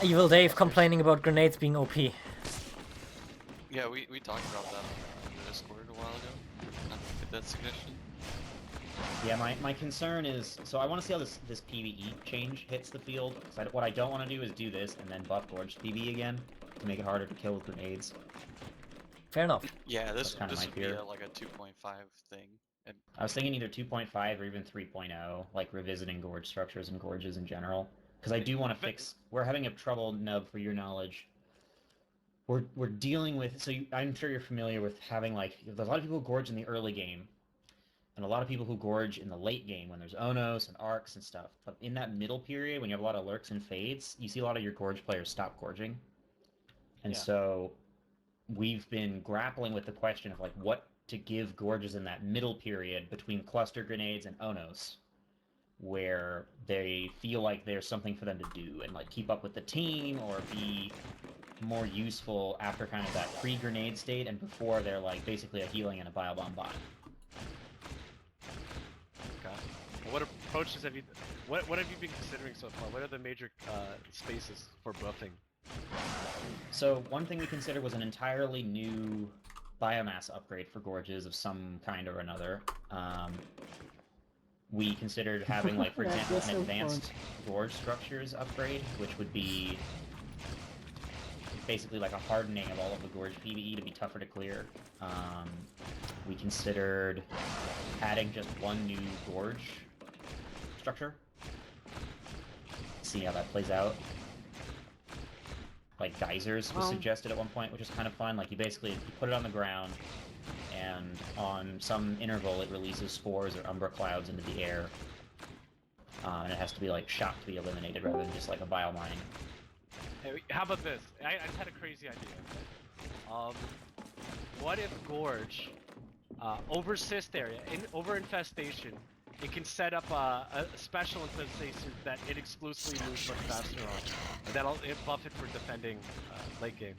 Evil Dave complaining about grenades being OP. Yeah, we talked about that on the Discord a while ago. Get that suggestion. Yeah, my concern is, so I want to see how this PvE change hits the field. Cause what I don't want to do is do this and then buff Gorge PvE again to make it harder to kill with grenades. Fair enough. Yeah, this my would be fear. like a 2.5 thing. And I was thinking either 2.5 or even 3.0, like revisiting Gorge structures and gorges in general. Because I do want to fix, we're having a trouble, Nub, for your knowledge. We're dealing with, so I'm sure you're familiar with having like, there's a lot of people who gorge in the early game, and a lot of people who gorge in the late game when there's Onos and Arcs and stuff. But in that middle period, when you have a lot of lurks and fades, you see a lot of your gorge players stop gorging. And so we've been grappling with the question of like what to give gorges in that middle period between cluster grenades and Onos, where they feel like there's something for them to do and like keep up with the team or be more useful after kind of that pre-grenade state and before they're like basically a healing and a biobomb bot. Okay. What approaches have you? What have you been considering so far? What are the major spaces for buffing? So one thing we considered was an entirely new biomass upgrade for gorges of some kind or another. We considered having, like, for example, an advanced gorge structures upgrade, which would be basically like a hardening of all of the gorge PvE to be tougher to clear. We considered adding just one new gorge structure. See how that plays out. Like geysers was suggested at one point, which is kind of fun. Like you put it on the ground, and on some interval it releases spores or umbra clouds into the air. And it has to be like shot to be eliminated rather than just like a biomine. Hey, how about this? I just had a crazy idea. What if Gorge, over cyst area, over infestation, it can set up a special infestation that it exclusively moves much faster on. And that'll buff it for defending late game.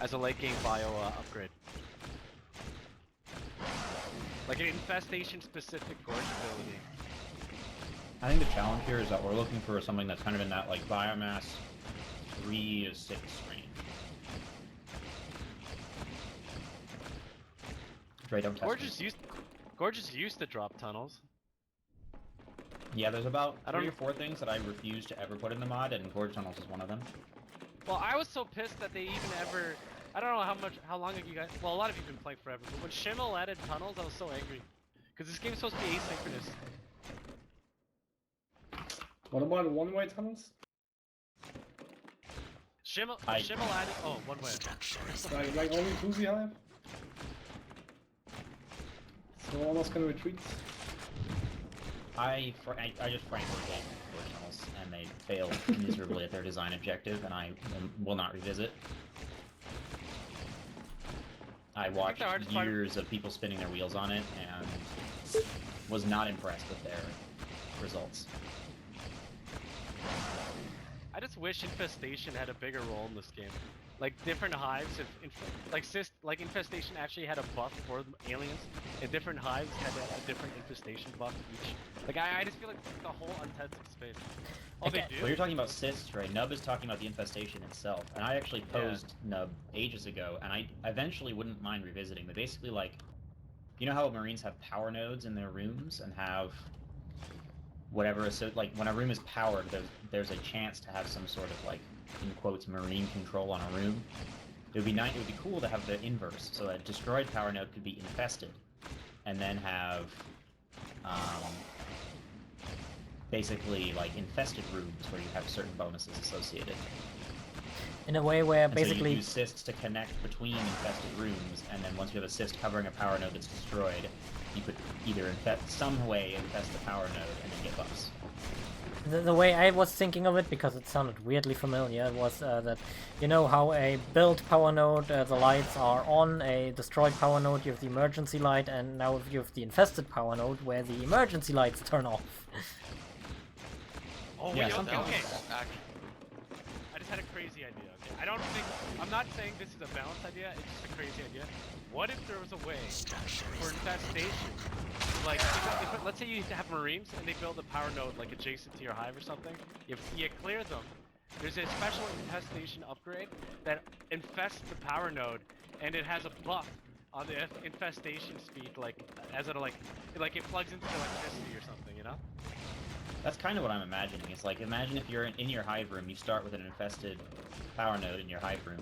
As a late game bio upgrade. Like an infestation-specific gorge ability. I think the challenge here is that we're looking for something that's kind of in that like biomass 3 to 6 range. Dre, don't test me. Gorges used to drop tunnels. Yeah, there's about I don't 3 or 4 things that I refuse to ever put in the mod, and Gorge Tunnels is one of them. Well, I was so pissed that they even ever... I don't know how long have you guys... Well, a lot of you have been playing forever, but when Shimmel added tunnels, I was so angry. Because this game's supposed to be asynchronous. What about one-way tunnels? Shimmel added... Oh, one way. Like only 2Z Hive? So almost can retreat? I just frankly hate Gorge Tunnels, and they failed miserably at their design objective, and I will not revisit. I watched years of people spinning their wheels on it, and was not impressed with their results. I just wish Infestation had a bigger role in this game. Like, different hives, like Infestation actually had a buff for the aliens, and different hives had a different Infestation buff each. Like, I just feel like the whole untested space. All they do... Well, you're talking about cysts, right? Nub is talking about the infestation itself, and I actually posed Nub ages ago, and I eventually wouldn't mind revisiting. But basically, like, you know how Marines have power nodes in their rooms and have whatever, so like when a room is powered, there's a chance to have some sort of like, in quotes, Marine control on a room. It would be nice. It would be cool to have the inverse, so that a destroyed power node could be infested, and then have basically like infested rooms where you have certain bonuses associated. In a way where And basically... so you use cysts to connect between infested rooms, and then once you have a cyst covering a power node that's destroyed, you could either some way infest the power node and then get buffs. The way I was thinking of it, because it sounded weirdly familiar, was that, you know how a build power node, the lights are on, a destroyed power node, you have the emergency light, and now you have the infested power node, where the emergency lights turn off. Oh, yeah, wait, okay. I just had a crazy idea, okay? I'm not saying this is a balanced idea, it's just a crazy idea. What if there was a way for infestation? Like, if let's say you have Marines and they build a power node like adjacent to your hive or something, if you clear them, there's a special infestation upgrade that infests the power node, and it has a buff on the infestation speed, like as it like it plugs into electricity or something, you know? That's kind of what I'm imagining. It's like, imagine if you're in your hive room, you start with an infested power node in your hive room,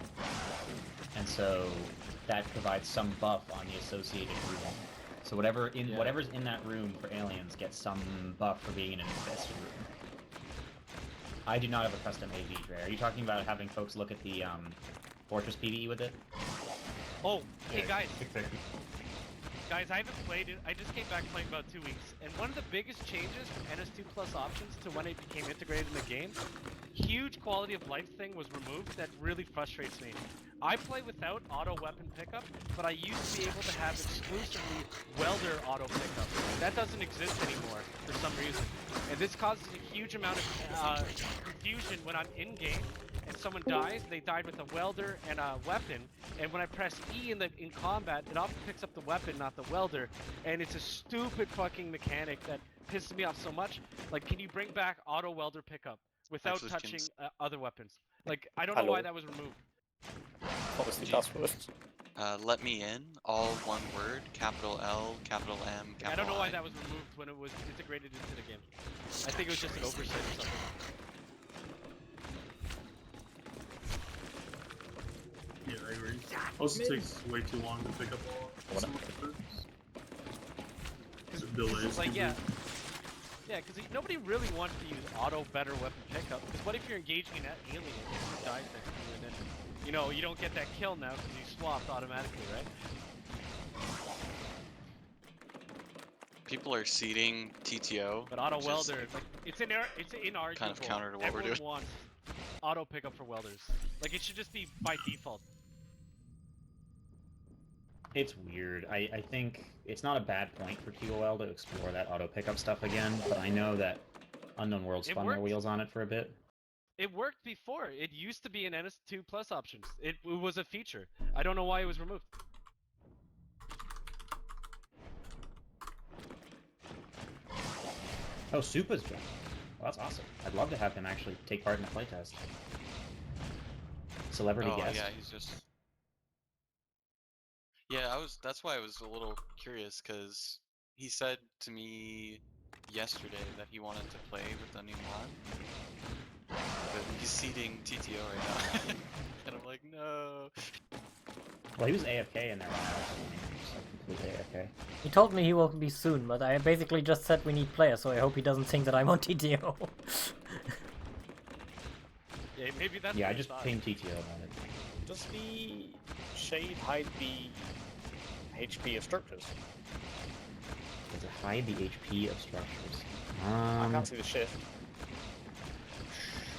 and so that provides some buff on the associated room. So whatever's in that room for aliens gets some buff for being in an infested room. I do not have a custom AV, Dre. Are you talking about having folks look at the Fortress PvE with it? Oh, hey guys. Exactly. Guys, I haven't played it. I just came back playing about 2 weeks, and one of the biggest changes from NS2 Plus options to when it became integrated in the game, huge quality of life thing was removed that really frustrates me. I play without auto weapon pickup, but I used to be able to have exclusively welder auto pickup. That doesn't exist anymore for some reason, and this causes a huge amount of confusion when I'm in game and someone dies. They died with a welder and a weapon, and when I press E in combat, it often picks up the weapon, not the welder, and it's a stupid fucking mechanic that pisses me off so much. Like, can you bring back auto welder pickup without touching other weapons? Like, I don't know why that was removed. Obviously, password. Let me in, all one word, capital L, capital M, capital I. I don't know why that was removed when it was integrated into the game. I think it was just an oversight or something. Yeah, I agree. Also takes way too long to pick up all some of the things. Delays. It's like, yeah, because nobody really wants to use auto better weapon pickup. Because what if you're engaging an alien and dies next to you, and then, you know, you don't get that kill now because you swapped automatically, right? People are seeding TTO. But auto welder, like, it's inarguable. Kind of counter to what Everyone we're doing. wants auto pickup for welders. Like, it should just be by default. It's weird. I think it's not a bad point for TOL to explore that auto pickup stuff again, but I know that Unknown Worlds spun their wheels on it for a bit. It worked before. It used to be in NS2 Plus options. It was a feature. I don't know why it was removed. Oh, Supa's joined. Well, that's awesome. I'd love to have him actually take part in the playtest. Celebrity guest. Yeah, he's just. Yeah, that's why I was a little curious, because he said to me yesterday that he wanted to play with the new mod. But he's seeding TTO right now. And I'm like, no. Well, he was AFK in there when I was joining. Just like completely AFK. He told me he will be soon, but I basically just said we need players, so I hope he doesn't think that I'm on TTO. Yeah, maybe that's Yeah, what I he just thought. pinged TTO about it. Does the shade hide the HP of structures? Does it hide the HP of structures? I can't see the shift.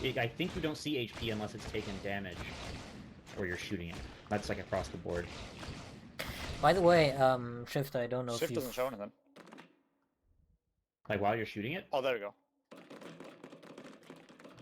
I think you don't see HP unless it's taken damage, or you're shooting it. That's like across the board. By the way, Shift, I don't know Shift if doesn't show anything. Like while you're shooting it? Oh, there we go.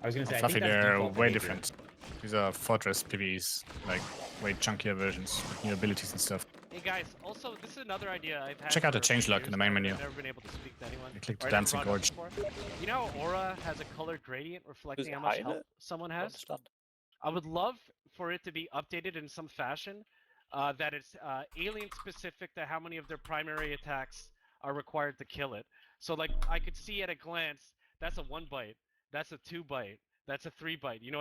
I was gonna say, I Fluffy, think that's they're default way behavior. different. These are Fortress PvEs, like way chunkier versions with new abilities and stuff. Hey guys, also this is another idea I've had. Check out the for a few changelog in years, the main but menu. I've never been able to speak to anyone. You click the Or I never dancing brought it up gorge. before. You know how Aura has a color gradient reflecting it how much hide health it? someone I has? understand. I would love for it to be updated in some fashion, that it's alien specific to how many of their primary attacks are required to kill it. So like I could see at a glance, that's a 1 bite, that's a 2 bite, that's a 3 bite. You know.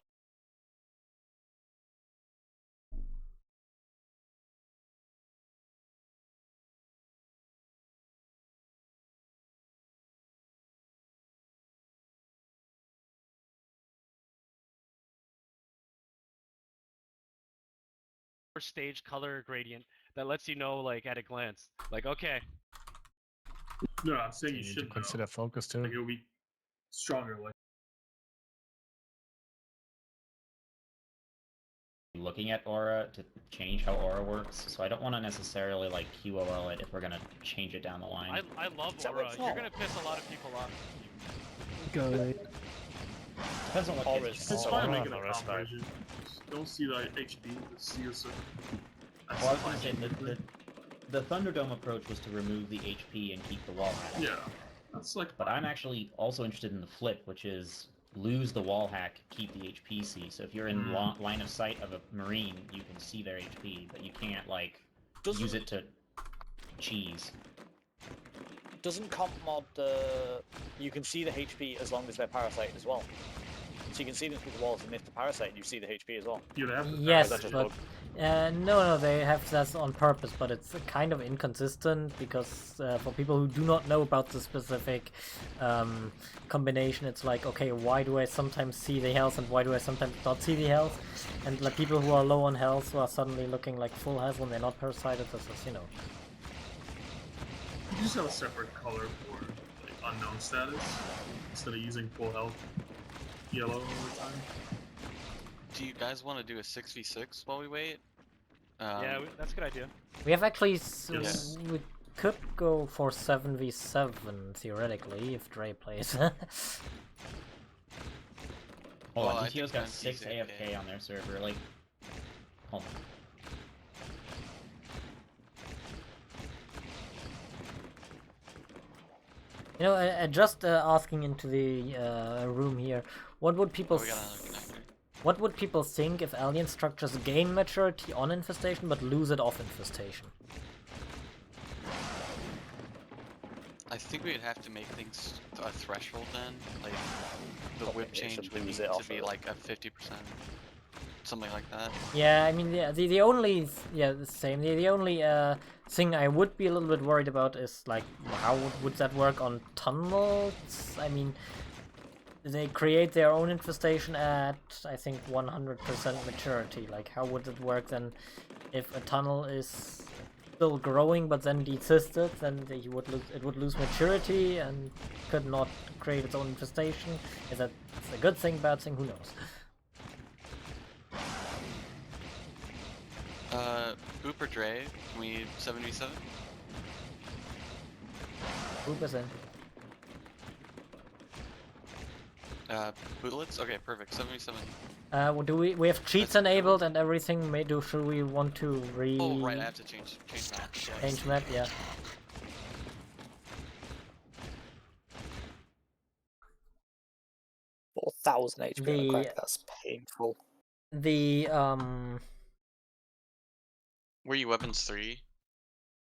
Stage color gradient that lets you know like at a glance, like okay. No, I'm saying you You need to should consider focus too. Like it'll be stronger. Like Looking at Aura to change how Aura works, so I don't want to necessarily like QOL it if we're gonna change it down the line. I love Aura. You're gonna piss a lot of people off. Go. Depends on what Aura kits is you it's have. fine to Aura make it a Aura's comp bad. version. Don't see like HP, but see a certain. Well, I was gonna say the Thunderdome approach was to remove the HP and keep the wall hack. Yeah, that's like. But I'm actually also interested in the flip, which is lose the wall hack, keep the HPC. So if you're in line of sight of a Marine, you can see their HP, but you can't like use it to cheese. Doesn't comp mod you can see the HP as long as they're parasite as well? So you can see them through the walls, and if the parasite, you see the HP as well. Yes, but no, they have that on purpose, but it's kind of inconsistent because for people who do not know about the specific combination, it's like, okay, why do I sometimes see the health and why do I sometimes not see the health? And like people who are low on health who are suddenly looking like full health when they're not parasited, this is, you know. You just have a separate color for like unknown status instead of using full health yellow all the time. Do you guys want to do a 6v6 while we wait? Yeah, that's a good idea. We have actually, Yes. we could go for 7v7 theoretically if Dre plays. Hold Well, on, I DTO's think got Nancy's 6 AFK AFK on their server, like... Hold on. You know, just asking into the room here, what would people we got another connector. what would people think if alien structures gain maturity on infestation but lose it off infestation? I think we'd have to make things a threshold then, like the Probably whip they should change would lose need it to off be it. like a 50%, something like that. Yeah, I mean the only the same the only thing I would be a little bit worried about is like how would that work on tunnels? I mean, they create their own infestation at I think 100% maturity. Like how would it work then if a tunnel is still growing but then desisted? Then it would lose maturity and could not create its own infestation. Is that a good thing, bad thing? Who knows? Boop or Dre, can we 7v7? Boop is in. Bootlets? Okay, perfect, 7v7. Well, do we have cheats enabled and everything? Should we want to Oh, right, I have to change map. Yeah. change map? Yeah. 4,000 HP on a The- crack. That's painful. The Were you weapons 3?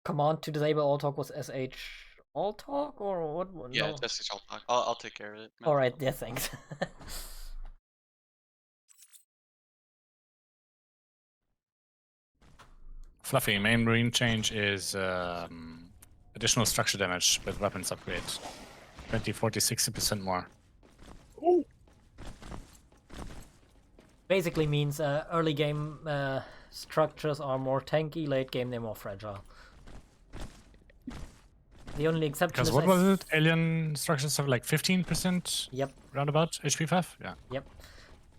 command to disable all talk was SH all talk or what? Yeah, No. it's SH talk. I'll take care of it. All right. Yeah. Thanks. Fluffy, main marine change is additional structure damage with weapons upgrade. 20, 40, 60% more. Basically means early game structures are more tanky, late game they're more fragile. The only exception Because is what was it? Alien structures have like 15%? Yep. Roundabout HP 5? Yeah. Yep.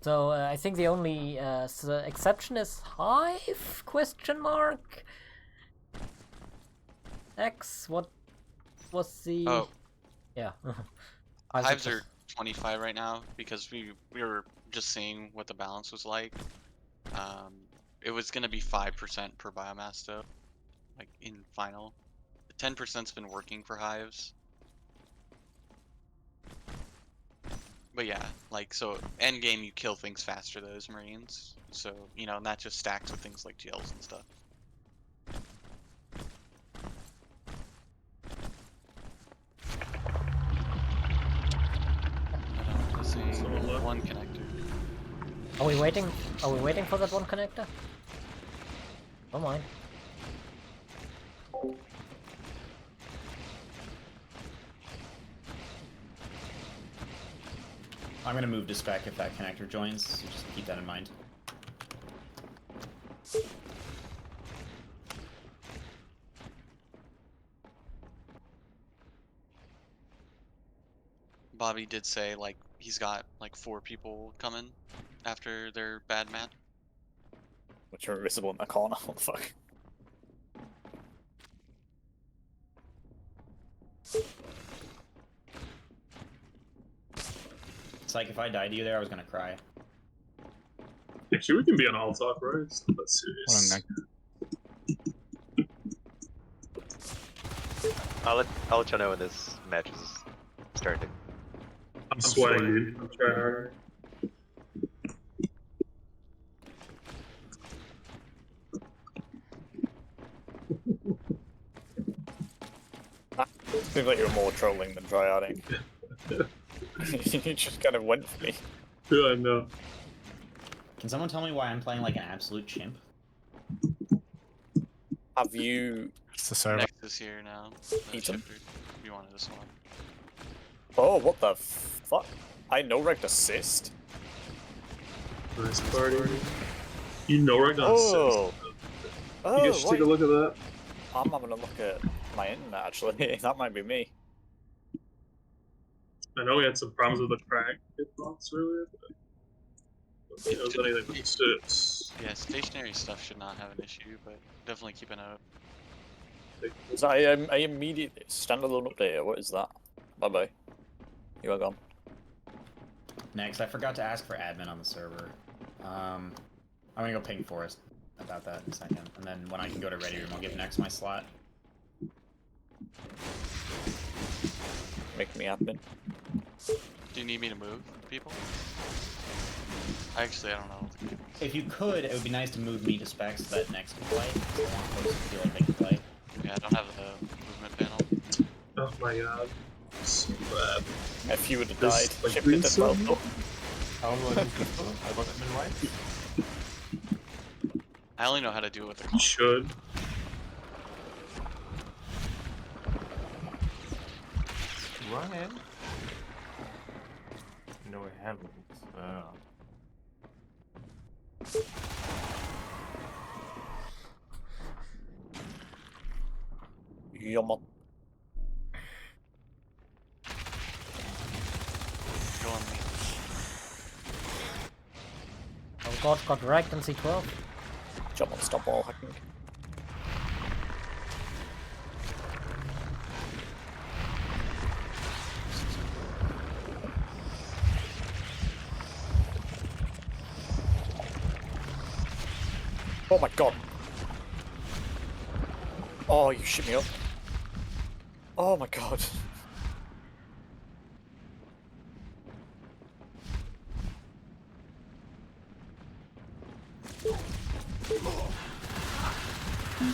So I think the only exception is Hive? Question mark. X. What was the? Oh. Yeah. Hives are 25 right now because we were just seeing what the balance was like. It was gonna be 5% per biomass though, like in final. The 10%'s been working for hives. But yeah, like so end game you kill things faster those marines. So, you know, and that just stacks with things like gels and stuff. Let's see, one connector. Are we waiting? Are we waiting for that one connector? Don't mind. I'm gonna move to spec if that connector joins, so just keep that in mind. Bobby did say like he's got like 4 people coming after their bad match. Which are invisible in the corner. What the fuck? It's like if I died to you there, I was gonna cry. Actually, we can be on all talk, right? It's not that serious. I'll let you know when this match is starting. I'm sweating, dude. I'm trying hard. Seems like you're more trolling than tryharding. You just kind of went for me. Yeah, I know. Can someone tell me why I'm playing like an absolute chimp? Have you... It's the server. Nexus here now. Eaten? If you wanted to swap. Oh, what the fuck? I no-regged assist? Nice party. You know we're gonna Oh! You guys should take a look at that. I'm having a look at my internet, actually. That might be me. I know we had some problems with the crack hitbox earlier, but I don't think it was anything with the sits. Yeah, stationary stuff should not have an issue, but definitely keep an eye. Is that a immediate standalone update? What is that? Bye bye. You are gone. Next, I forgot to ask for admin on the server. I'm gonna go ping Forrest about that in a second, and then when I can go to ready room, I'll give Next my slot. Make me admin. Do you need me to move people? Actually, I don't know. If you could, it would be nice to move me to specs so that Next can play. I want folks to feel like they can play. Yeah, I don't have the movement panel. Oh my god. So bad. If you would have This, died, like, Chip green did well zone? though. How do I do this? I got them in right. I only know how to do it with the You should. Ryan? No, I haven't. Yum. Go on me. Oh god, got wrecked in C12. Jump on stop wall hacking. Oh my god. Oh, you shit me up. Oh my god. We're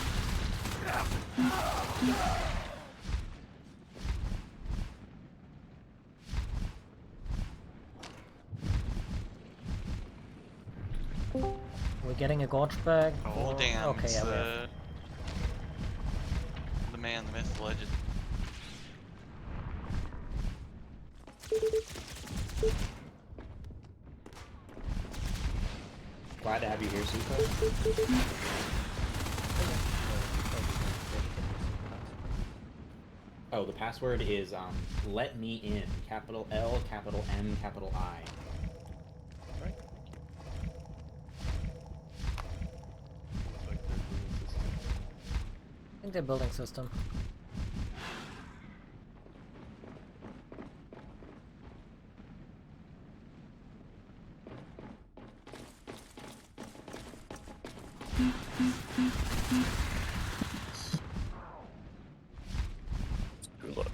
getting a gorge bag. Oh or- damn! Okay, It's yeah, we have. the man, the myth, the legend. Glad to have you here, Supa. Oh, the password is let me in. Capital L, capital M, capital I. Right. I think they're building system. Good luck.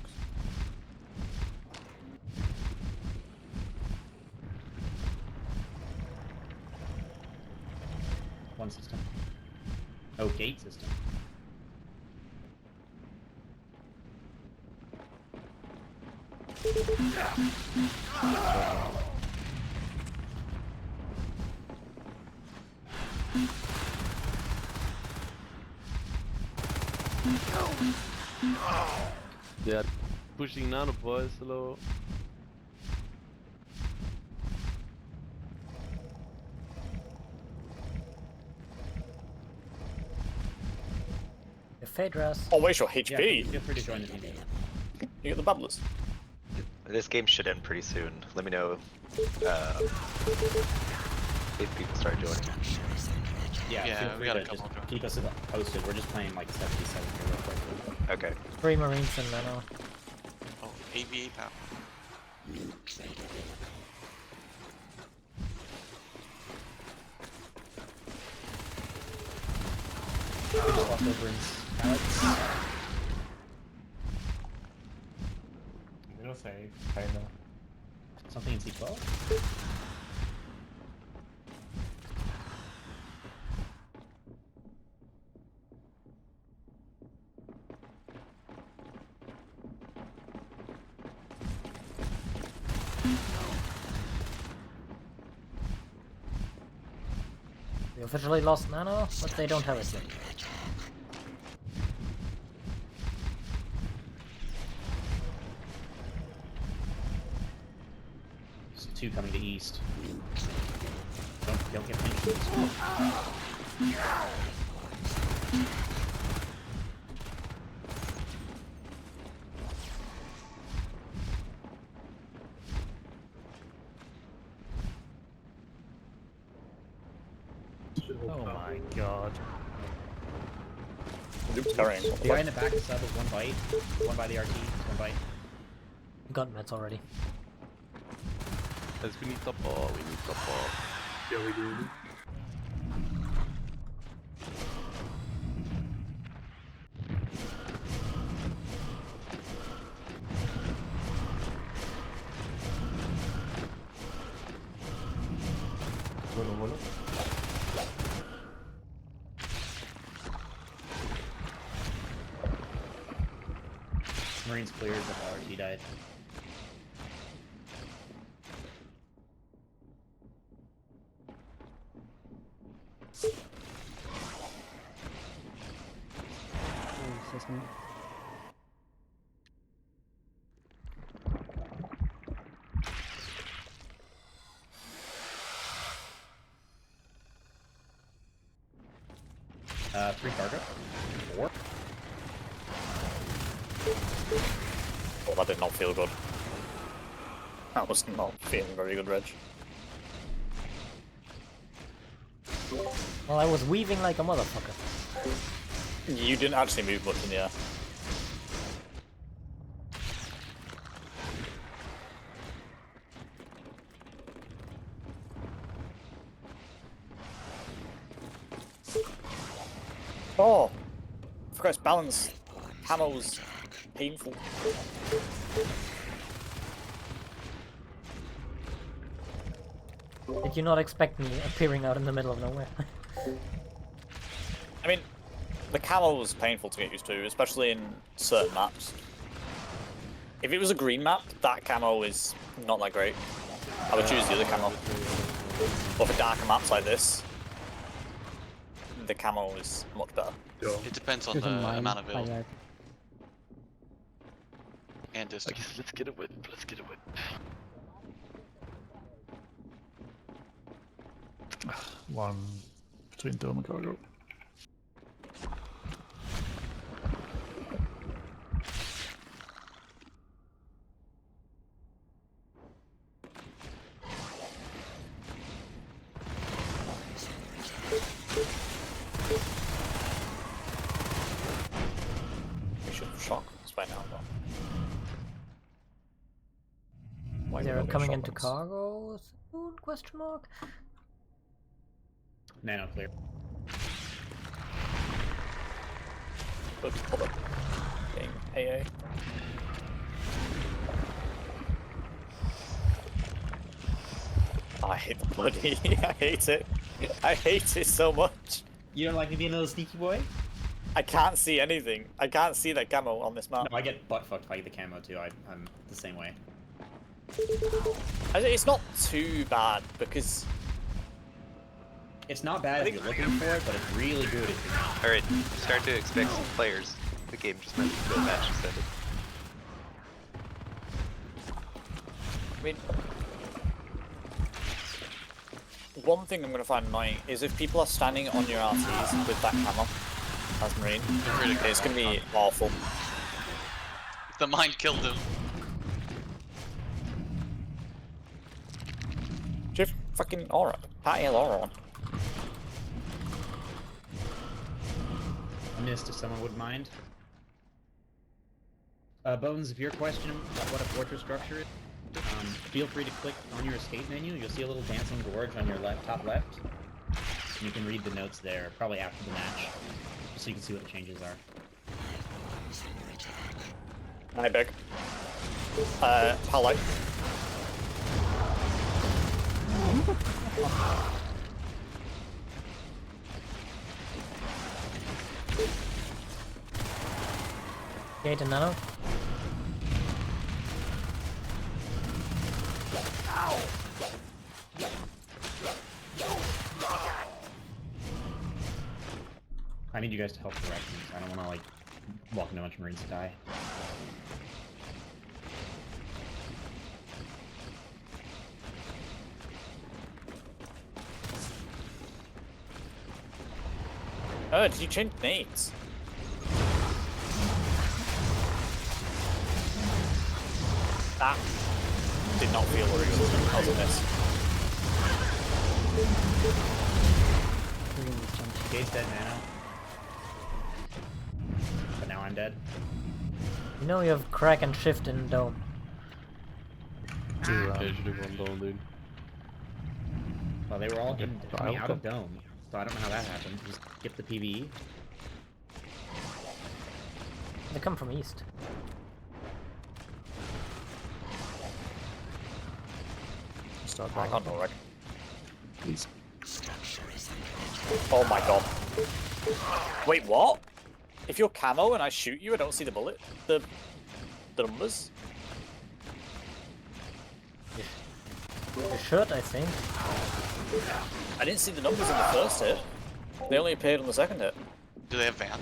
One system. Oh, gate system. They are pushing nano boys, hello. The Phaedras. Oh, where's your Yeah, HP? feel free to join the team. You got the babblers. This game should end pretty soon. Let me know if people start joining. Yeah, Yeah, feel we free got to a couple just of them. keep us posted. We're just playing like 77 here real quick. Okay. 3 Marines and Nano. Oh, AVA power. We just lost over in Alex. Middle safe, kinda. Something in C12? We officially lost Nano, but they don't have it yet. There's 2 coming to east. Don't get pinched. Oh my god. Luke's carrying. The guy in the back sub is 1 bite. 1 by the RT, 1 bite. Got meds already. As we need support, we need support. Yeah, we do. Bueno. Marines cleared, but the RT died. Oh, system. Three cargo. 4. Oh, that did not feel good. That was not feeling very good, Reg. Well, I was weaving like a motherfucker. You didn't actually move much in the air. Oh! I forgot its balance. Camo's painful. Did you not expect me appearing out in the middle of nowhere? I mean, The camo was painful to get used to, especially in certain maps. If it was a green map, that camo is not that great. I would choose the other camo. But for darker maps like this, the camo is much better. It depends on There's a the mine amount of by build that. and distance. Okay, so let's get a whip. Let's get a whip. One between Dome and Cargo. We should shock this by now, though. Why They're would I coming shock into us? cargo soon? Question mark. Nano clear. But hold up. Getting AA. I hate the bloody. I hate it. I hate it so much. You don't like me being a little sneaky boy? I can't see anything. I can't see that camo on this map. No, I get butt fucked by the camo too. I'm the same way. It's not too bad because It's not bad if you're looking for it, but it's really good if you're not. Alright, start to expect some players. The game just meant the match just ended. I mean, one thing I'm going to find annoying is if people are standing on your RTs with that camo as Marine, it's going to be awful. The mine killed him. Just fucking aura. Party aura on. I missed if someone would mind. Bones, if your question about what a fortress structure is, feel free to click on your escape menu. You'll see a little dancing gorge on your top left. And you can read the notes there, probably after the match, just so you can see what the changes are. I beg. Highlight. Gate and nano. I need you guys to help directions. I don't want to, like, walk into a bunch of Marines to die. Oh, did you change nades? That did not feel very good. That was a miss. Gate's dead nano. But now I'm dead. You know you have crack and shift in dome. Well, they were all coming out of dome, so I don't know how that happened. Just skip the PvE. They come from east. Start I can't know, right? Please. Oh my god. Wait, what? If you're camo and I shoot you, I don't see the bullet? The numbers? You should, I think. I didn't see the numbers in the first hit. They only appeared on the second hit. Do they have van?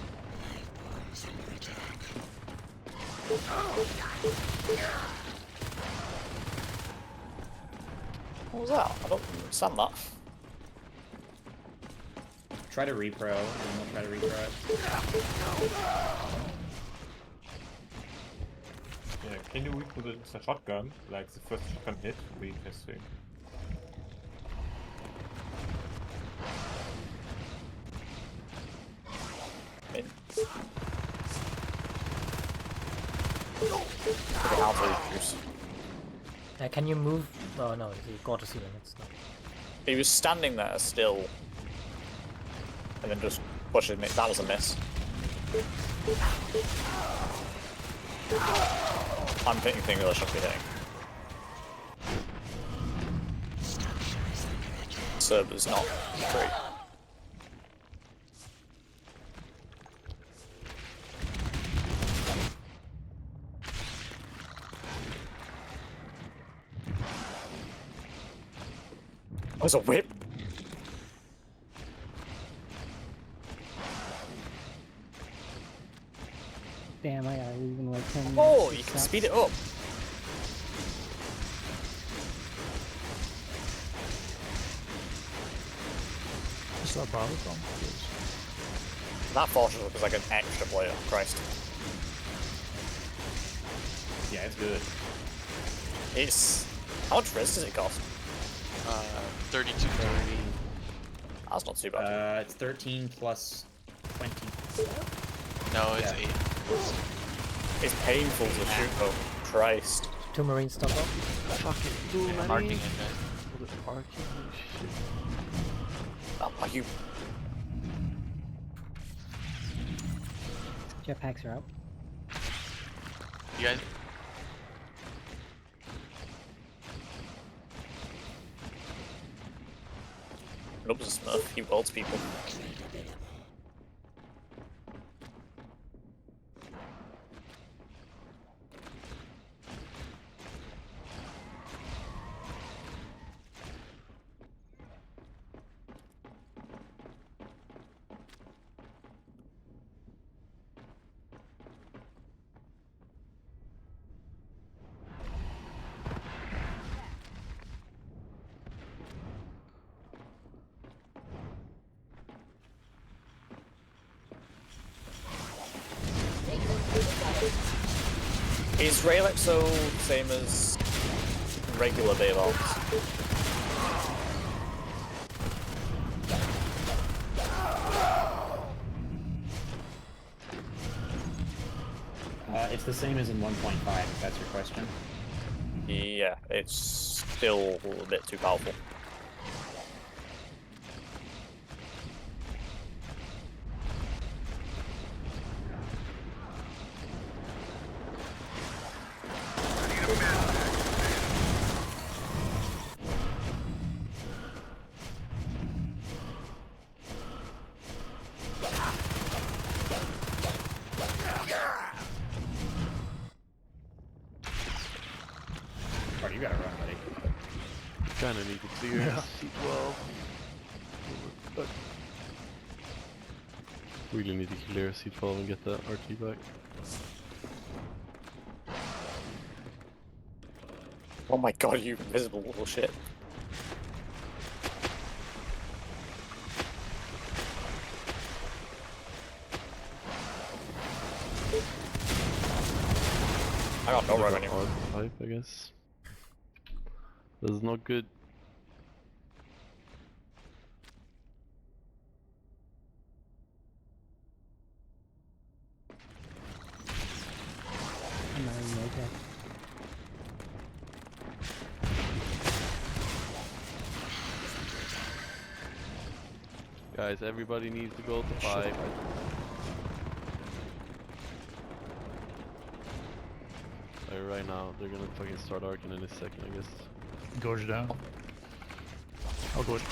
What was that? I don't understand that. Try to repro, and we'll try to repro it. Yeah, can you repro the shotgun? Like the first shotgun hit? Really interesting. Can you move? Oh no, he got a ceiling. It's not. He was standing there still, and then just pushes me. That was a miss. I'm hitting things that I shouldn't be hitting. Server's not great. That was a whip. Damn, I gotta leave in like 10 minutes. Oh, This you can sucks. speed it up. What's that about? That forces up as like an extra player. Christ. Yeah, it's good. It's... How much res does it cost? 32. That's not too bad. It's 13 plus 20. No, it's Yeah. 8. It's painful to shoot though. Christ. 2 Marines stop up. Fucking too many. Marking it, guys. Oh, the parking, holy shit. Are you... Jetpacks are out. You guys. Nope, it's a smurf. He welds people. Is Rail Exo the same as regular Baybombs? It's the same as in 1.5, if that's your question. Yeah, it's still a bit too powerful. Oh, you gotta run, buddy. Kinda need to clear C12. But really need to clear C12 and get that RT back. Oh my god, you invisible little shit. I got no run anymore. Type, I guess. This is not good. I'm not even okay. Guys, everybody needs to go to 5. Like right now, they're gonna fucking start arcing in a second, I guess. Gorge down. I'll gorge.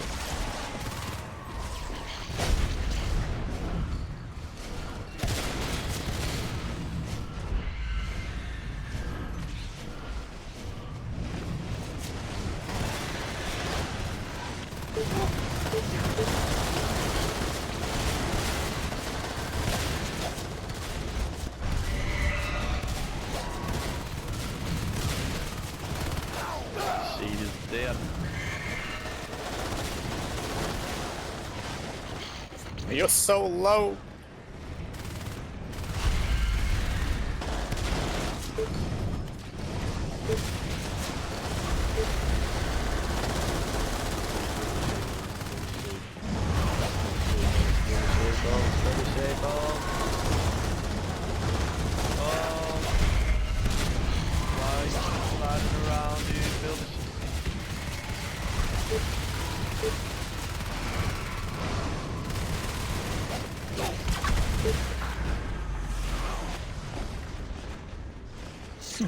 Shade is dead. You're so low.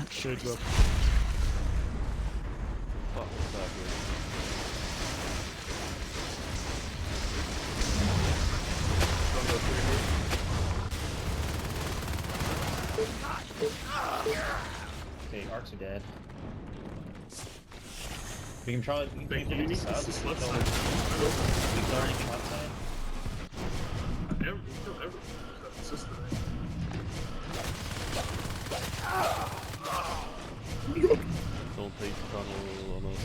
Shades up. Fuck was that, Okay, arcs are dead. We can try. We Like, can you need sub. to just We left kill side. anything left side. You kill everything. That's just Don't take tunnel on us.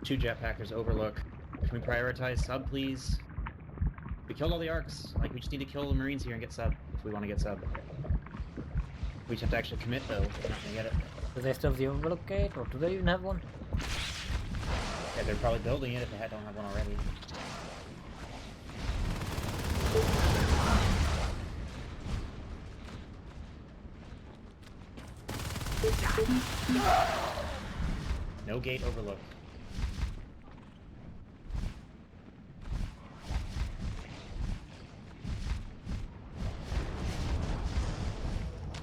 Two jetpackers overlook. Can we prioritize sub, please? We killed all the arcs. Like, we just need to kill the marines here and get sub if we want to get sub. We just have to actually commit though. If we're not gonna get it. Do they still have the overlook gate, or do they even have one? Yeah, they're probably building it if they don't have one already. No gate overlook.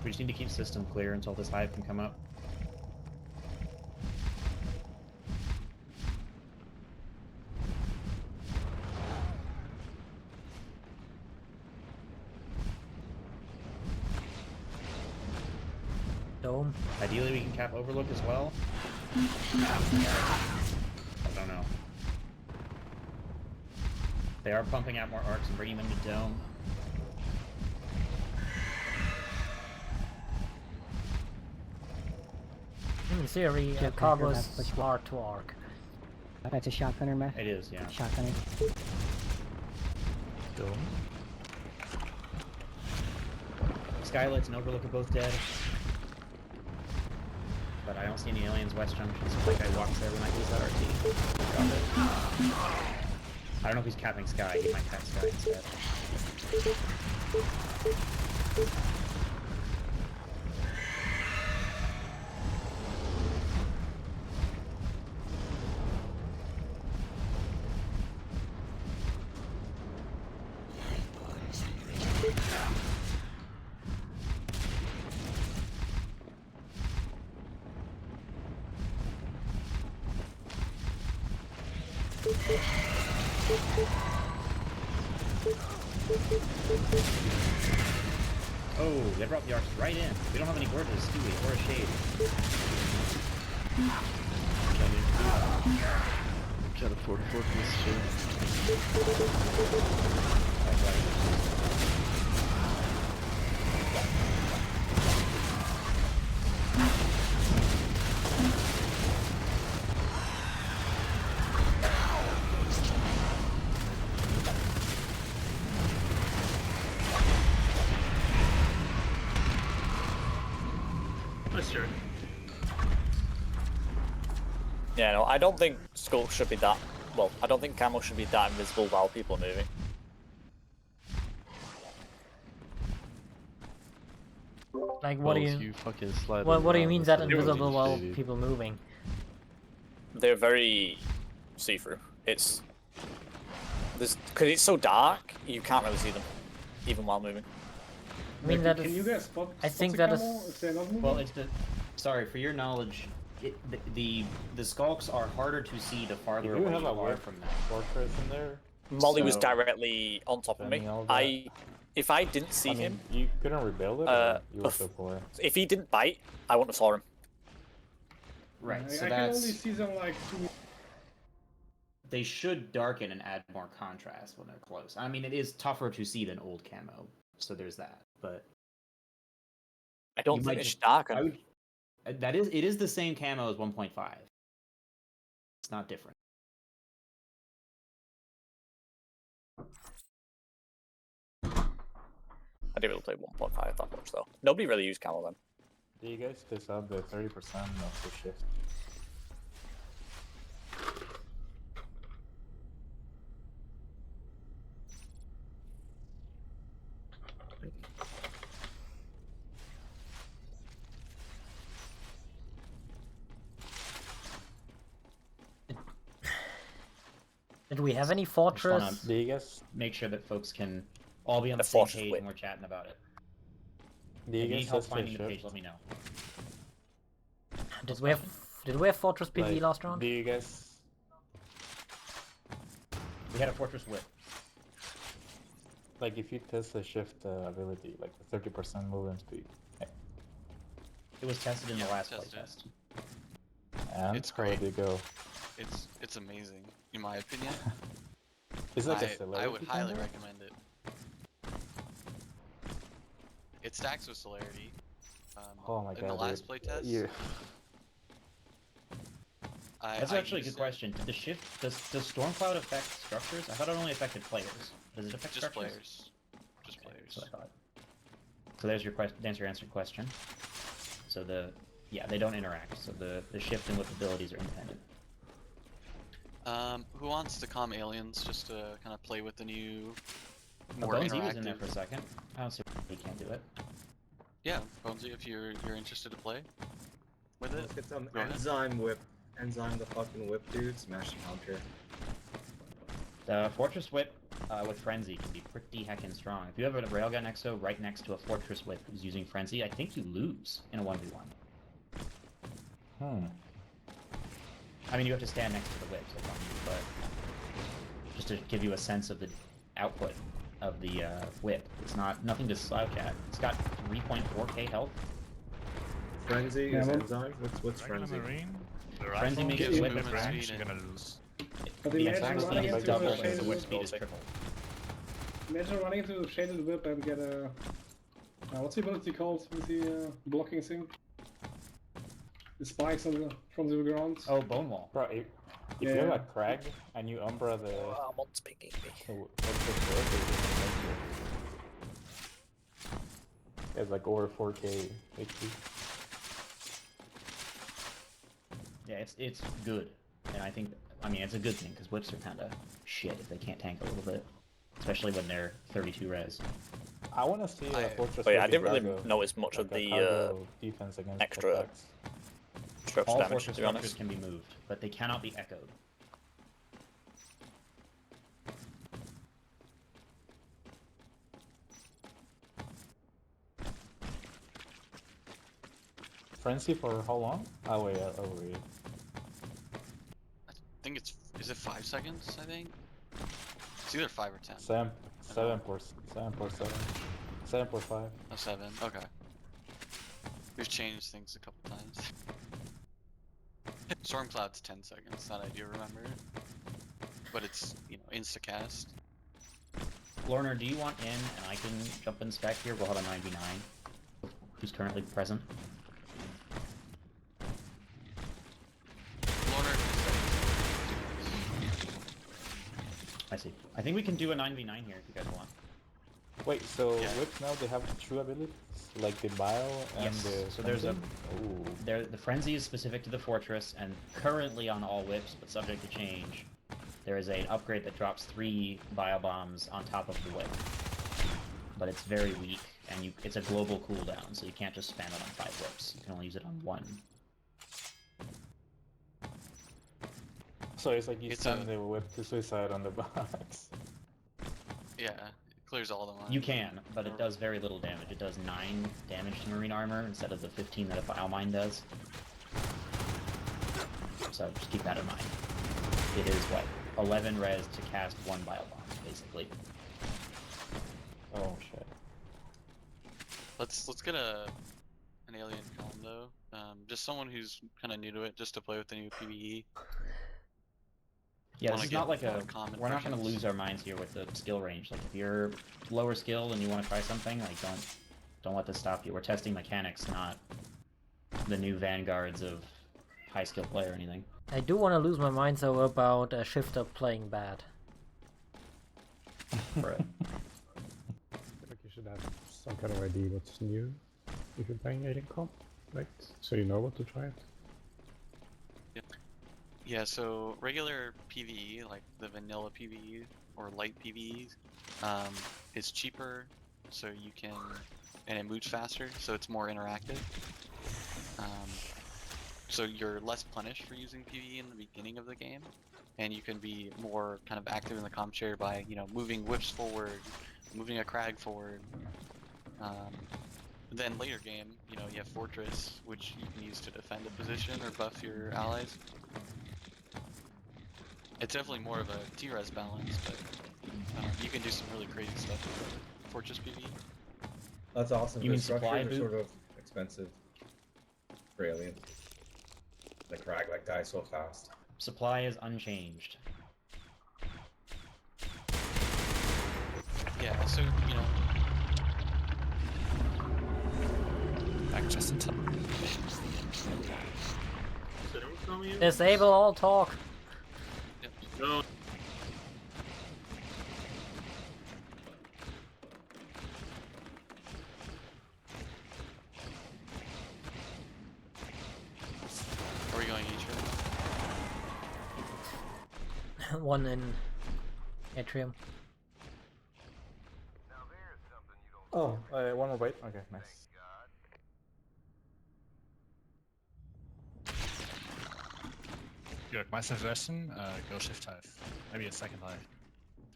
We just need to keep system clear until this hive can come up. Dome. Ideally, we can cap overlook as well. I don't know. They are pumping out more arcs and bringing them to dome. In theory, Jetpacker, cargos that's what you- are to arc. That's a shotgunner mech. It is, yeah. Shotgunner. Dome. Skylights and overlook are both dead. But I don't see any aliens west junction, so if that guy walks there, we might lose that RT. Drop it. I don't know if he's capping Sky, he might cap Sky instead. Oh, they brought the arcs right in. We don't have any gorges, do we? Or a shade. Can't afford to fork this shit. Nice turn. Yeah, no, I don't think Skulk should be that. Well, I don't think Camo should be that invisible while people are moving. Like, what do Well, you? fucking slide What do you around mean that instead of invisible being while shady. people moving? They're very see-through. It's because it's so dark, you can't really see them, even while moving. I mean that Can is. you guys spot? I spot think the that camo is- if they're not moving? Well, it's the... Sorry, for your knowledge, the skulks are harder to see the farther You away have you a are web from them. fortress in there. Molly was So- directly on top of me. Defending all that. If I didn't see I mean, him, you couldn't rebuild it, or you were so poor. if he didn't bite, I wouldn't have saw him. Right, so I can that's... only see them like 2 They should darken and add more contrast when they're close. I mean, it is tougher to see than old camo, so there's that. But I don't you think might it's just- darker. I would, it is the same camo as 1.5. It's not different. I didn't really play 1.5 that much though. Nobody really used Camo then. Do you guys disab the 30% of the shift? Did we have any I just wanna fortress? Do you guys? make sure that folks can all be on the The same fortress page whip. when we're chatting about it. Do you If you need guys help test the finding the shift? page, let me know. Did we have fortress PV Like, last round? Do you guys? We had a fortress whip. Like if you test the shift ability, like the 30% movement speed. It was tested in the last tested it. playtest. And It's how great. did it go? It's amazing, in my opinion. It's like a I celerity would highly kinda? recommend it. It stacks with celerity. Oh my in god, the last dude. playtest, You... That's I actually a good used it. question. Did the shift does Stormcloud affect structures? I thought it only affected players. Does it affect Just structures? players. Just Okay, players. that's what I thought. So there's your answer question. So they don't interact. So the shift and whip abilities are independent. Who wants to calm aliens just to kind of play with the new, Oh, more Bonesy interactive? was in there for a second. I don't see why he can't do it. Yeah, Bonesy, if you're interested to play with it. Let's get some go ahead. enzyme whip. Enzyme the fucking whip, dude. Smash the counter. The Fortress Whip with Frenzy can be pretty heckin' strong. If you have a Railgun Exo right next to a Fortress Whip who's using Frenzy, I think you lose in a 1v1. I mean, you have to stand next to the whips, but just to give you a sense of the output of the whip, it's nothing to slouch at. It's got 3.4k health. Frenzy is enzyme. What's Regular frenzy? Marine, the Frenzy rifle, makes gives whip movement attack. speed, you're gonna lose. But The imagine attack running speed is into double a and the shaded whip whip. speed is triple. Imagine running into a shaded whip and get a... what's the ability called with the blocking thing? The spikes from the ground. Oh, Bone Wall. Bro, if you have a Crag and you Umbra the... Almond's picking me. What's the word? It's like over 4k HP. Yeah, it's good, and I mean it's a good thing because whips are kind of shit if they can't tank a little bit, especially when they're 32 res. I want to see a Fortress But yeah, I Whip didn't really cargo, notice much like of a the cargo defense against extra attacks. All damage, Fortress to be honest. structures can be moved, but they cannot be echoed. Frenzy for how long? Oh wait, I'll read. I think is it 5 seconds? I think it's either 5 or 10. 7.7. 7.5. Oh, 7. Okay. We've changed things a couple times. Stormcloud's 10 seconds. That I do remember. But it's instacast. Lorner, do you want in, and I can jump in spec here? We'll have a 99 who's currently present. I see. I think we can do a 9v9 here if you guys want. Wait, so whips now they have true abilities like the bile and Yes. the So there's a Ooh. the frenzy is specific to the fortress and currently on all whips, but subject to change. There is an upgrade that drops 3 bio bombs on top of the whip, but it's very weak and it's a global cooldown, so you can't just spam it on 5 whips. You can only use it on 1. So it's like you send the whip to suicide on the box. Yeah, it clears all the lines. You can, but it does very little damage. It does 9 damage to marine armor instead of the 15 that a biomine does. So just keep that in mind. It is what? 11 res to cast 1 biobomb, basically. Oh shit. Let's get an alien combo. Just someone who's kind of new to it, just to play with the new PvE. Yeah, this is not like a... common We're not going to impressions. lose our minds here with the skill range. Like, if you're lower skill and you want to try something, like, don't let this stop you. We're testing mechanics, not the new vanguards of high skill play or anything. I do want to lose my mind though about a shifter playing bad. Right. I think you should have some kind of idea what's new if you're playing alien comp, right? So you know what to try it. Yeah, so regular PvE, like the vanilla PvE or light PvE, is cheaper, so you can, and it moves faster, so it's more interactive. So you're less punished for using PvE in the beginning of the game, and you can be more kind of active in the comp share by, moving whips forward, moving a crag forward. Then later game, you have Fortress, which you can use to defend a position or buff your allies. It's definitely more of a T-res balance, but You can do some really crazy stuff with Fortress PvE. That's awesome. You mean because supply structures are boot? sort of expensive for aliens. The crag like die so fast. Supply is unchanged. Yeah, so, you know... Back just in time. Disable all talk. No. Are we going each way? One in atrium. Oh, one more wait. Okay, nice. Good. My suggestion, go shift hive. Maybe a second hive.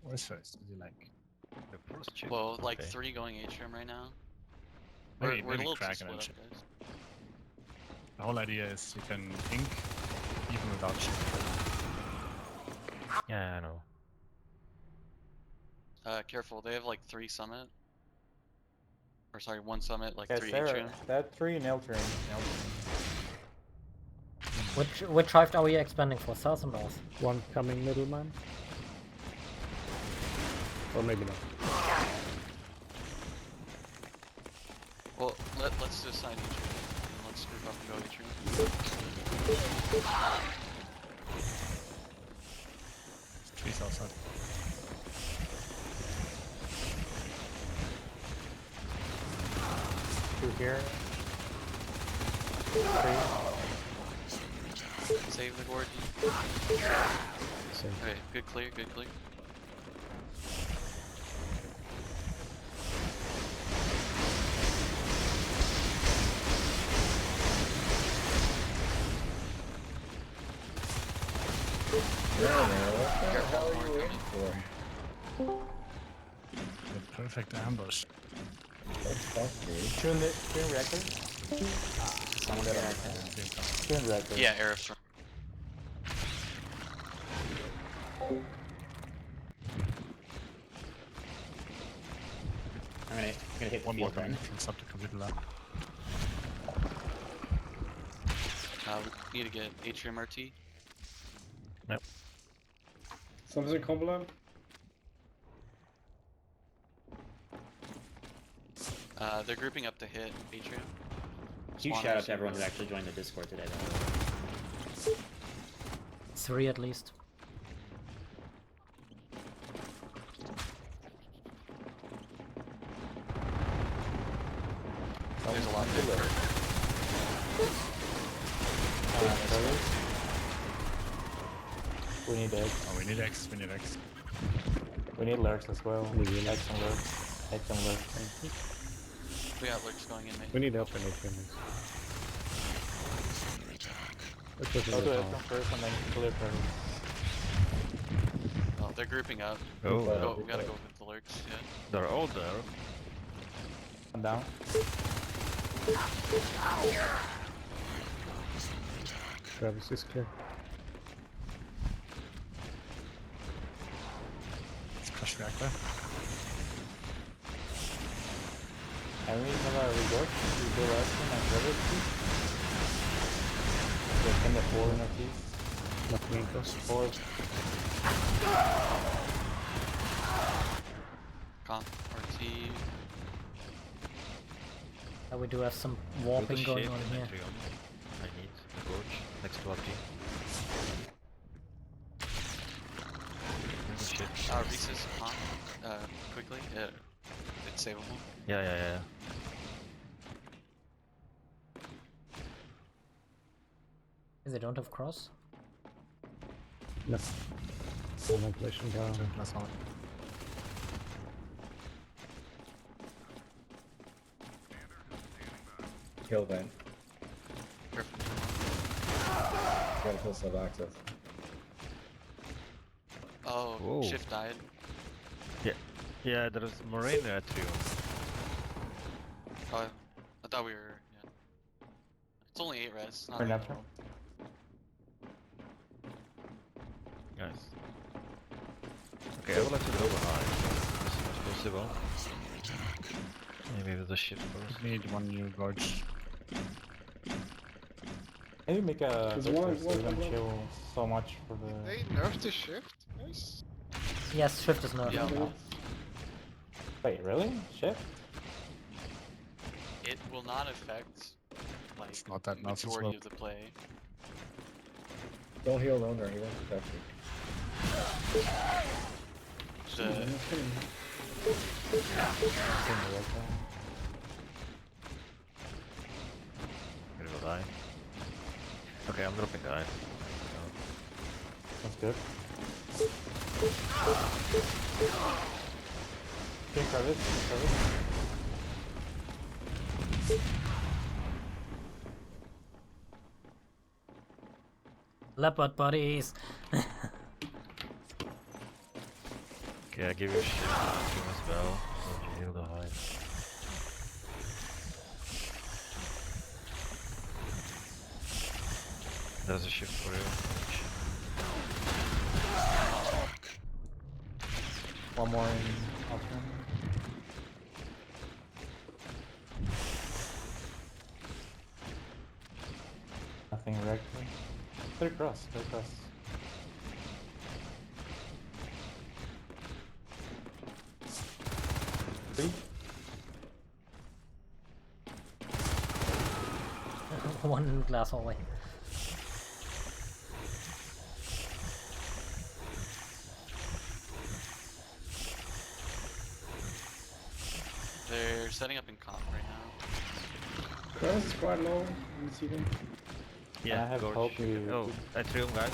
Or is first, as you like. Well, like Okay. 3 going atrium right now. Maybe, We're a maybe little too crack and split then up, shift. guys. The whole idea is you can ink even without shift. Yeah, I know. Careful, they have like 3 summit. Or sorry, 1 summit, like Yes, 3 there atrium. are 3 nail train. Which hive are we expanding for? South or north? One coming middleman. Or maybe not. Well, let's decide atrium. And let's group up and go atrium. Trees outside. Two here. Save the Gordy. Same. Okay, good clear, good clear. What the hell are you waiting for? The perfect ambush. Fuck, dude. Tune reactor. Someone get our Tune reactor. Yeah, Arif's right. I'm gonna hit the One more field coming then. from sub to computer lab. We need to get atrium RT. Yep. Something combo lab? They're grouping up to hit atrium. Huge shout out to everyone who actually joined the Discord today, though. 3 at least. There's a lot there. We need eggs. Oh, we need X, we need X. We need lurks as well. We need Eggs and lurks. Eggs and lurks. We got lurks going in, mate. We need help in atrium. Let's look Go in to the Atrium tower. first and then clear first. Oh, they're grouping up. Oh, We gotta go with the lurks, yeah. they're all there. One down. Travis is clear. Let's crush reactor. And we have a resort. We go last one and Travis. Just in the 4 in the keys. Nothing in close. 4. Con, RT. We do have some Build a warping going shape on in here. Atrium. I need a gorge next to RT. Build a shape. Recess, con, quickly. It's savable. Yeah. They don't have cross. No. No ventilation down. Last one. Kill vent. Careful. Gotta kill sub access. Oh, Whoa. shift died. Yeah, there is Moraine Atrium. Oh, I thought we were, yeah. It's only 8 res, not Bring 8 up total. Nice. Okay, I would like to go behind. I suppose they won't. Maybe with the shift first. Need one new gorge. Maybe make a There's shift one- so one we don't combo. chill so much for the. They nerfed the shift, guys? Yes, shift is nerfed. Yeah. Wait, really? Shift? It will not affect like not that majority noticeable. of the play. Don't heal alone or he won't protect you. The Gonna go die. Okay, I'm dropping die. That's good. King Travis, Leopard buddies. Okay, I give you a shift as well. So you heal the high. There's a shift for you. One more in Ultron. Nothing wrecked. They're cross, they're cross. Three? One glass hallway. They're setting up in comp right now. Curse is quite low. You see them. Yeah, I have Gorge. help you. Oh, Atrium guys.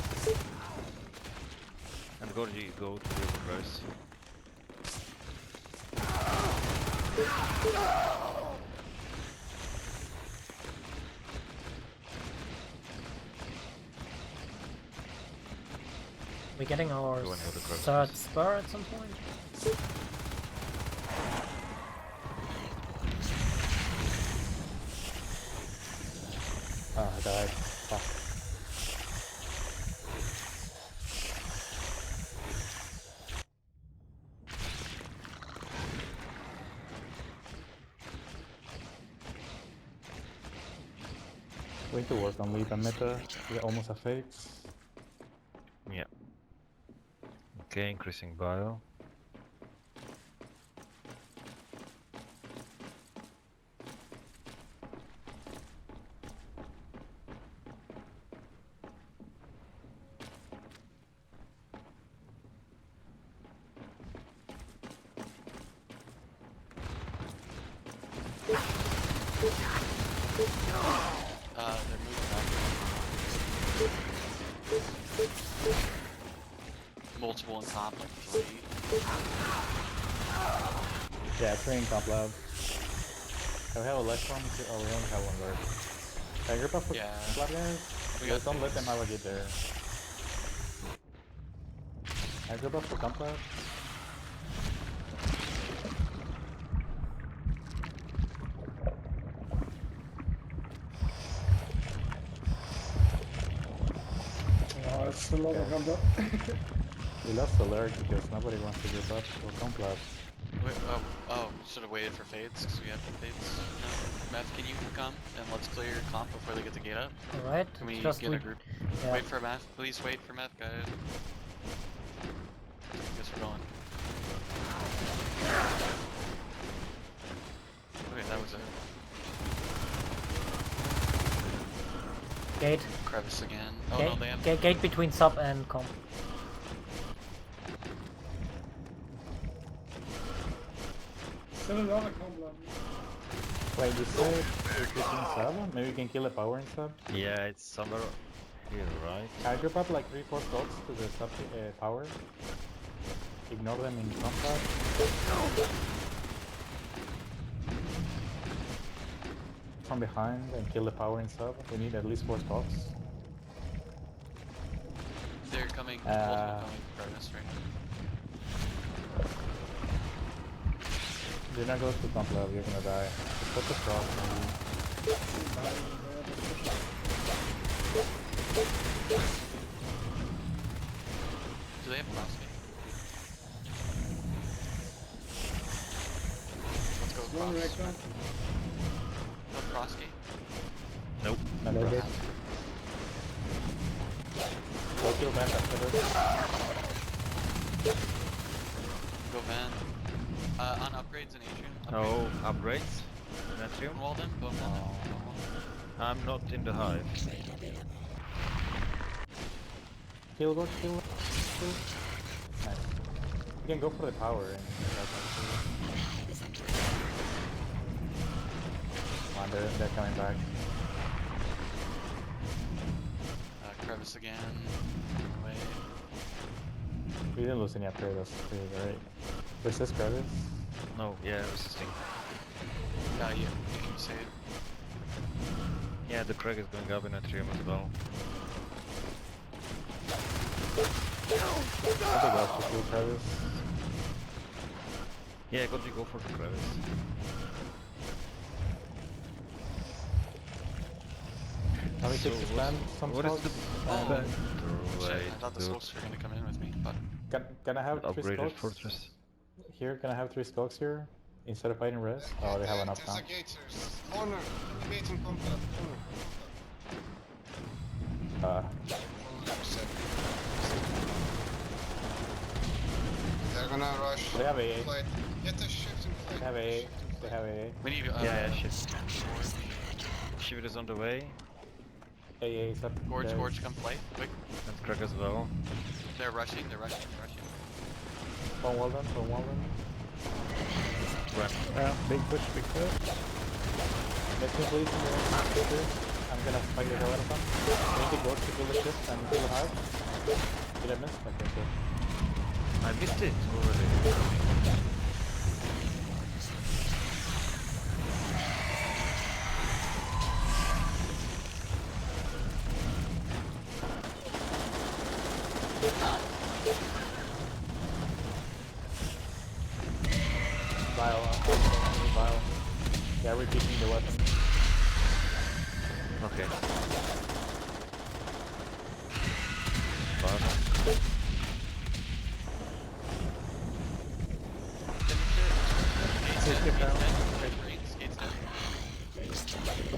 And Gorge, you go to the reverse. We're getting our Go and heal the cross. third spur at some point. Ah, I died. Fuck. We need to work on lead and meta. We almost have fakes. Yeah. Okay, increasing bio. They're moving back. Multiple in top, like 3. Yeah, train top lab. Do we have a left one? Oh, we only have one left. Can I grip up for Yeah. lab guys? We Yeah, got don't let things. them navigate there. Can I grip up for comp lab? Oh, it's a lot of comes up. We lost the lurk because nobody wants to grip up for comp lab. Wait, oh, should have waited for fades because we had the fades. No. Math, can you come and let's clear your comp before they get the gate up? Alright, Can we just get we- a group? yeah. Wait for Math, please wait for Math, guys. Guess we're going. Okay, that was it. Gate. Crevice again. Oh Gate, no, they have. gate between sub and comp. Still another comp lab. Wait, you said between sub? Maybe we can kill a power in sub? Yeah, it's somewhere here, right? Can I grip up like 3-4 stocks to the sub power? Ignore them in combat? From behind and kill the power in sub. We need at least 4 stocks. They're coming. Multiple coming for Crevice right now. Do not go to comp lab, you're gonna die. Just put the cross maybe. Do they have crossfade? One cross. reactor. No cross gate. Nope. Another gate. Go to vent after this. Go van. On upgrades in Atrium. No, upgrades. Natrium. Wall them. Go van. I'm not in the hive. Kill, go, kill. Nice. You can go for the tower. And come on, they're coming back. Crevice again. Away. We didn't lose any upgrade, that's pretty great. Resist crevice. No, yeah, resisting. You can save. Yeah, the Craig is going up in Atrium as well. I think I'll just do crevice. Yeah, got to go for the crevice. Now we take this land, some what is smokes. Shit, I thought the smokes were gonna come in with me, but... Can I have 3 upgraded smokes? fortress. Here, can I have 3 smokes here? Instead of fighting res? Oh, they have enough now. There's a gate here. Corner. Gate in combat. Corner. They're gonna rush. They have AA. Flight. Get a shift in flight. They have AA. They have AA. We need yeah, shift. Shift is on the way. AA is up. Gorge, come play, quick. And Craig as well. They're rushing. Phone wall them. Run. Big push, big push. Let me please I'm gonna spike the hell out of them. Make it work to kill the shift and kill the hive. Did I miss? Okay, cool. I missed it already. Vial. Yeah, repeating the weapon. Okay.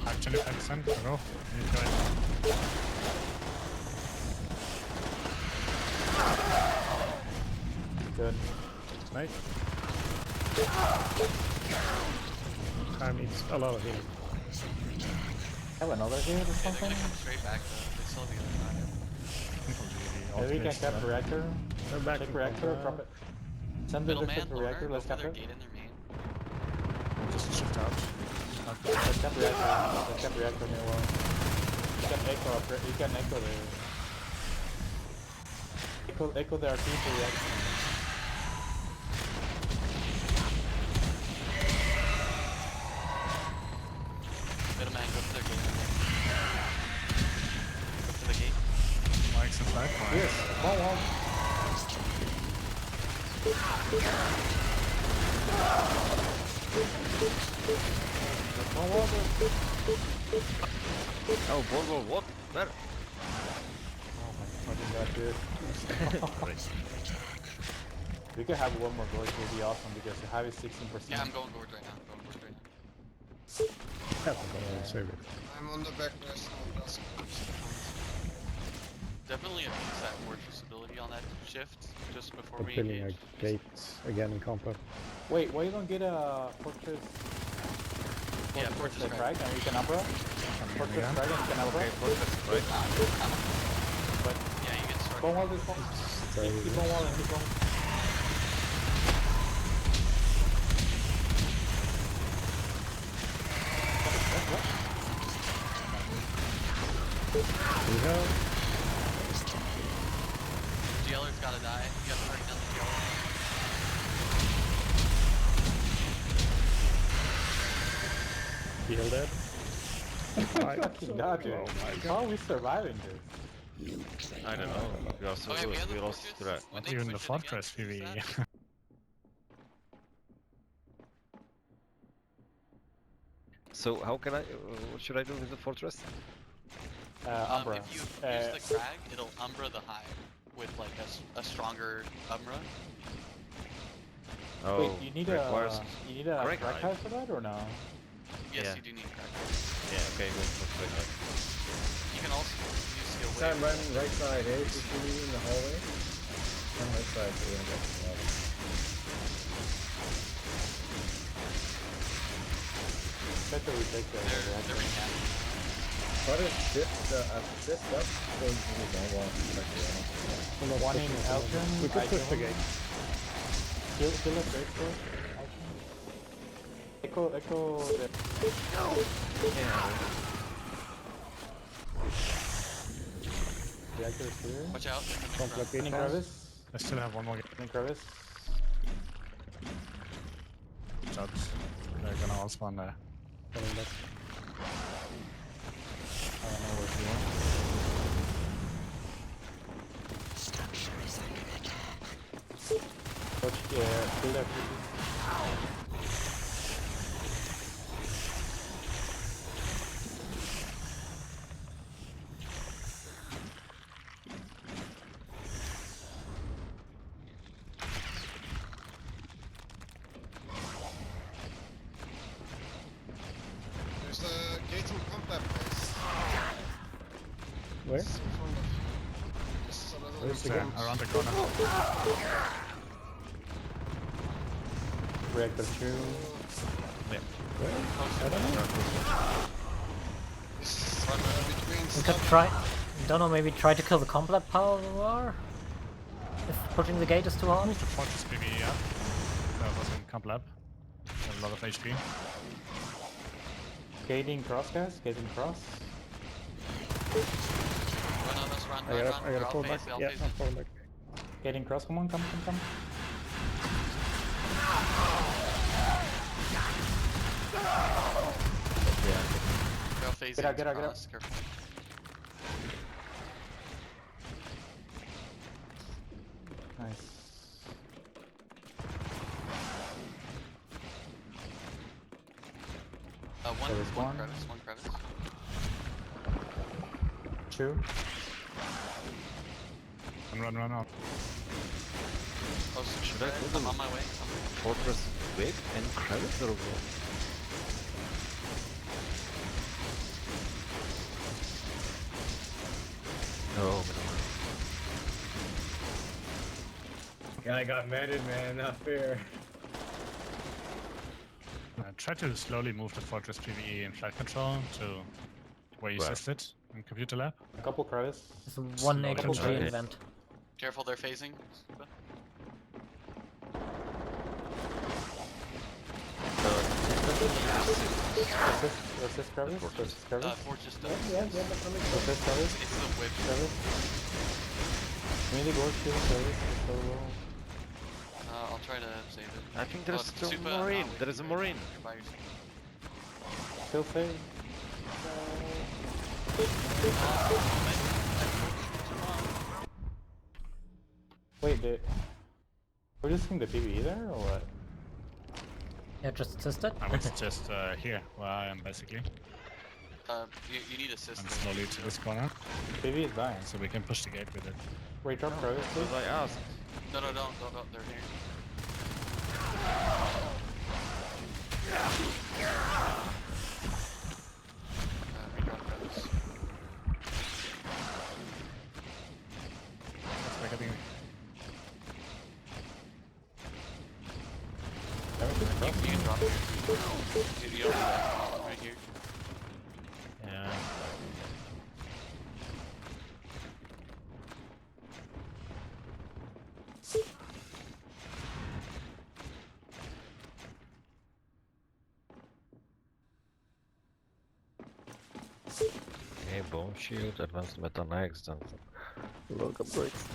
Actually, accent, bro. Good. Nice. Time needs a lot of healing. Have another here or something? They're gonna come straight back though. They still have the other Maybe we can cap reactor. Take reactor, drop it. Send the Middleman, to reactor, let's cap their it. gate in their main. Just shift out. Let's cap reactor. Let's cap reactor near wall. You can echo up. You can echo the. Echo the RT to reactor. Middleman, go to their gate. Go to the gate. Mike's a flag. Yes, wall, wall. Oh, Volvo, what? Where? Oh my fucking god, dude. We could have one more gorge, would be awesome because the hive is 16%. Yeah, I'm going gorge right now. Save it. I'm on the back rest now. Definitely abuse that fortress ability on that shift just before I'm we building engage. a gate again in combat. Wait, why you don't get a fortress? Yeah, fortress strike and you can Umbra? Fortress strike and you can Umbra? Okay, fortress strike. But yeah, you get struck. Bone wall this one. Keep on walling, keep on. GLR's gotta die. You gotta bring down the GLR. Heal dead. Fucking god, dude. Oh my How are we surviving this? I don't know. We also Okay, we have the lost fortress. threat. When Not they even the push it fortress again, use PvE. that. So how can I? What should I do with the fortress? Umbra. If you use the crag, it'll Umbra the hive with like a stronger Umbra. Oh, Wait, you need requires a crack crack height. height for that or no? Yes, Yeah. you do need crack. Yeah, okay, go for quick height. You can also use skill This time wave. run right side, eh? If you in the hallway. Run right side so you don't get the left. Better we take the They're recapping. Try to shift up so you don't walk directly on. one in Elgin. We could push the gate. Kill a great force. Echo the... Yeah. Reactor is clear. Watch out. Don't plug In in. crevice. I still have one more game. In crevice. Shots. They're gonna all spawn there. Coming back. I don't know where you are. Watch, kill that There's the gate in combat place. Where? It's in front of you. Just a little It's bit around the corner. Reactor 2. Yeah. This is between We could stuff. try. Don't know. Maybe try to kill the combat power. If pushing the gate is too hard. Fortress PvE, yeah. That was in Camp Lab. A lot of HP. Gating cross, guys. Gating cross. Run on us, run. I They're gotta all fall back. phase, they all Yeah, phase I'm in. falling back. Gating cross, come. They're all phasing Get out. across, careful. Nice. One Crevice crevice, one crevice. 2. Run out. Oh, so Should I put I'm on my way. Fortress Whip and crevice or what? No, Guy got matted, man. Not fair. Try to slowly move the Fortress PvE in flight control to where you Where? assist it in computer lab. A couple crevice. There's one Slowly extra control. green vent. Careful, they're phasing. Resist crevice. Resist crevice. Fortress Yeah, does. they're coming. Resist crevice. It's the whip. Crevice. Really go kill crevice. It's so low. I'll try to save it. I think there's Oh, still Super, a Marine. wait, There is a Marine. You're by yourself. Still safe. Wait, we're just seeing the PvE there or what? Yeah, just assist it. I was just here where I am basically. You need assist. And slowly to this corner. PvE is dying. So we can push the gate with it. Wait, drop crevice, please. As I asked. No, don't. They're here. Redrop crevice. That's like getting You can drop here. You don't do that. Right here. Yeah. Okay, bone shield, advanced meta next, and log upgrades.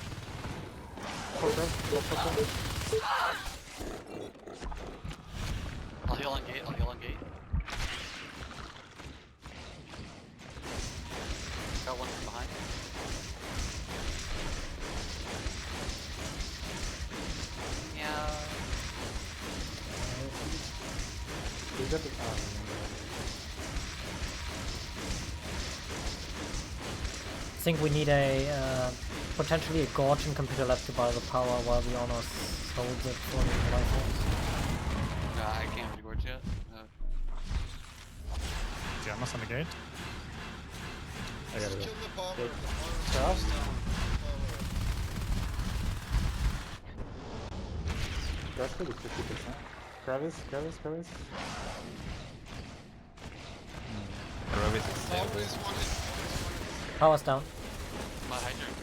I'll heal on gate. Got one from behind. Yeah. He's got the I think we need a potentially a gorge in computer lab to buy the power while the honors holds it for the rifles. Yamas on the gate. I gotta go. Kill the bomber. Okay. The bomber's Cross. Cross is 50%. Kravis. Gravis is Always wanted. Power's down. My hydrant.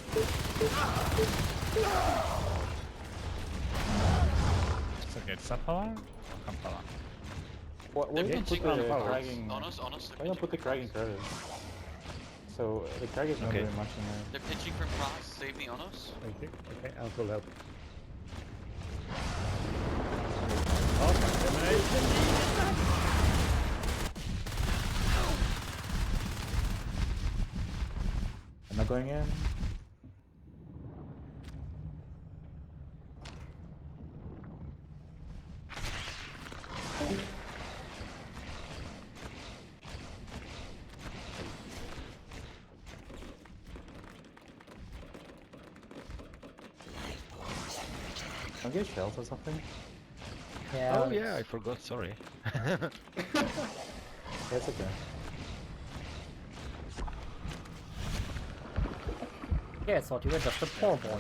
It's okay, sub power? Come power. Why They're don't put pinching on the power. Kragging? Honest, Why don't put the Kragging Kravis? So the Krag is not Okay. doing much in there. They're pitching from cross. Save the Onos. Thank you. Okay, I'll pull help. I'm not going in. Can I get shells or something? Yeah. Oh yeah, I forgot, sorry. That's okay. Yeah, I thought you were just a poor boy.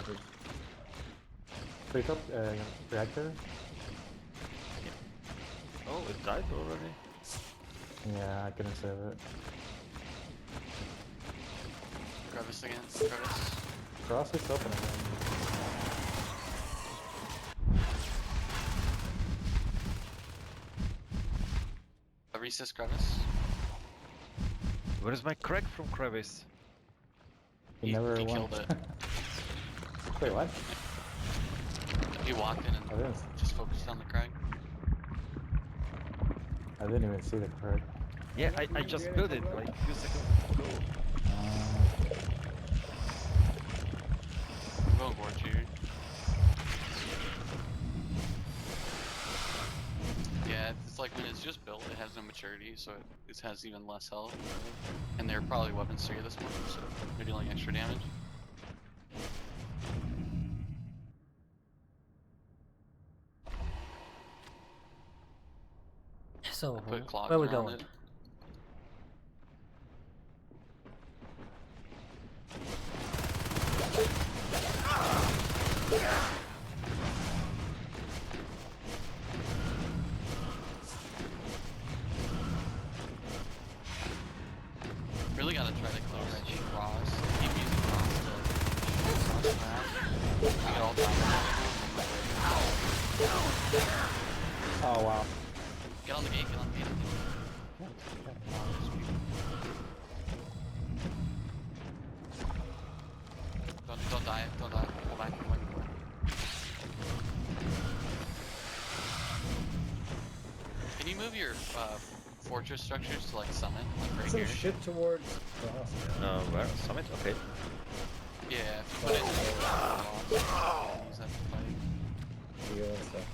Pick up reactor. Oh, it died already? Yeah, I couldn't save it. Crevice again. Crevice. Cross is open again. A recess crevice. Where is my crack from Kravis? You never he won. killed it. Wait, what? He walked in and I didn't. just focused on the crag. I didn't even see the card. Yeah, I just built it like a few seconds ago. I'm going Gorge here. Yeah, it's like when it's just built, it has no maturity, so it has even less health. And they're probably weapons tier this point, so they're dealing extra damage. So, Put clogs where are we around going? it. Really gotta try to close that cross. Keep using cross to cross around. I got all time. Oh wow. Get on the gate, get on the gate. Don't die, don't die. Pull back, pull back, pull back. Can you move your fortress structures to like summit, like right Some here? shit towards cross. Where? Summit? Okay. Yeah, if you put it in the use that to fight. Heal and stuff.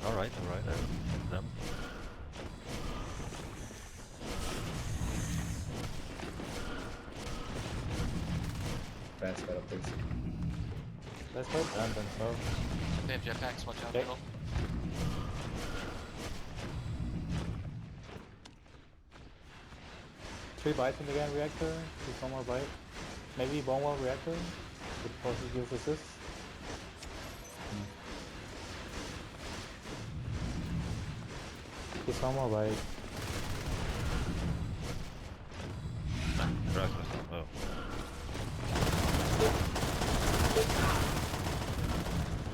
Alright, alright, them. Fast sped up, please. Let's fight ramp and stuff. They have jetpacks, watch out, Okay. middle. Three bites in the gun reactor. Just one more bite. Maybe bone wall reactor. With forces use assist. Just one more bite. Crack myself. Oh.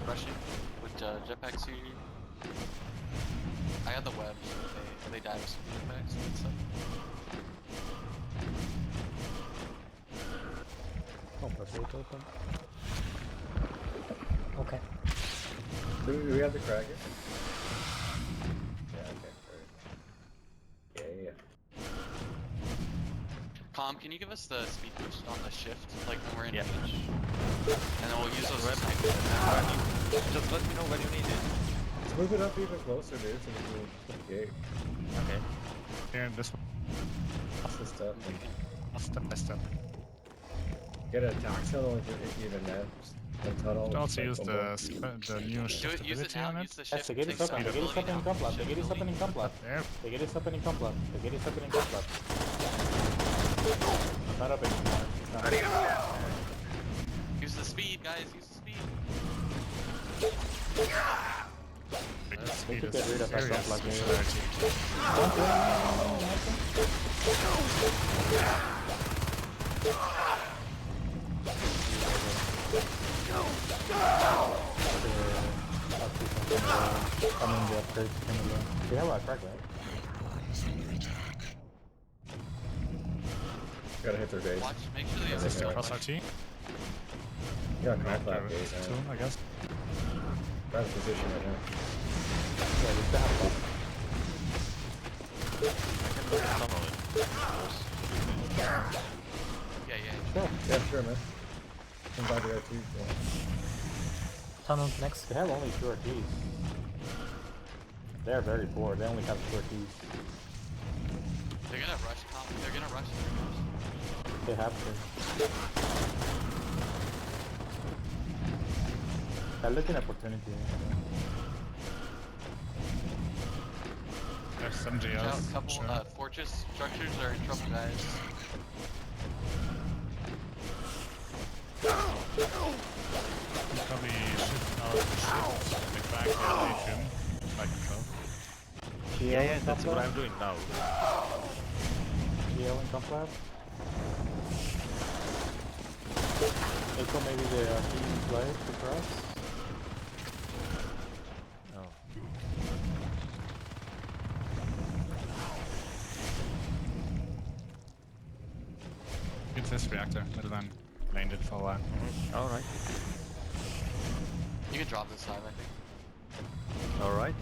Rushing with jetpacks here. I got the webs, so they die with some jetpacks and stuff. Compass gate open. Okay. Do we have the Krager? Yeah, okay, great. Yeah. Calm, can you give us the speed boost on the shift, like when we're in Yeah. range? And then we'll use those to snipe. Just let me know when you need it. Let's move it up even closer, dude, so we can put the gate. Okay. And this one. That's the stuff. Step by step. Get an attack cell only if even that. Could also use the new shift use it ability now. on it. Use the Yes, shift. they get Take it up, the they get it ability up in now. complot, they Shift get it up ability. in complot. There. They get it up in complot, they get it up in complot. Not up anymore. Use the speed, guys. Use the speed. Speed to is get rid of that serious complot here. celerity. Coming the upgrades kind of low. They have a track, right? Gotta hit their base. Watch. Make sure they have Is the it cross RT? Yeah, knock There that base. is two, I guess. Bad position right now. Yeah, they still have buff. I can look at tunnel it. Yeah. Sure. Yeah, sure, man. Come by the RT. Tunnel next. They have only 2 RTs. They're very poor, they only have 2 RTs. They're gonna rush. They're gonna rush. They have to. They're looking at opportunity. There's some Watch out, GLs. couple Sure. fortress structures are in trouble, guys. Probably shift out shift back to Atrium. Like control. Yeah, that's what I'm doing now. GL in complot. Echo maybe the team play to cross. Oh. It's this reactor, middle line. Laned it for a while. Alright. You can drop this side, I think. Alright.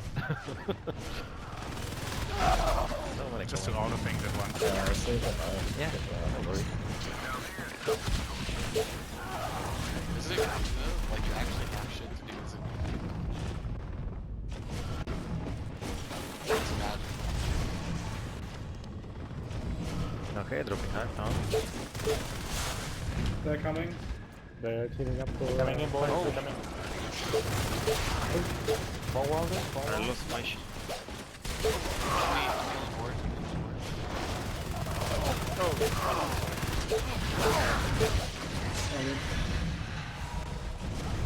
So many Just to comments. auto things at once. Yeah, save them out. Yeah, don't worry. This is a good though. Like you actually have shit to do with it. It's magic. Okay, dropping high now. They're coming. They're healing up for... Coming in, boys, they're coming. Ball walder, ball I walder. lost my shit.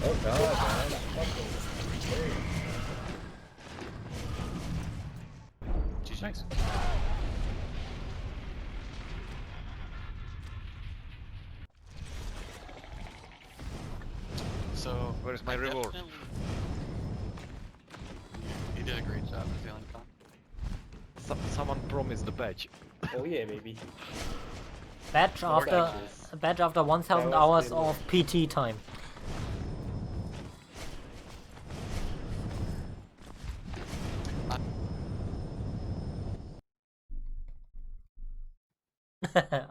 Oh god, man. Fucking Nice. So Where's my I reward? definitely- You did a great job of feeling calm. Someone promised the badge. Oh yeah, baby. Badge More after badges. badge after 1000 That was hours the- of PT time.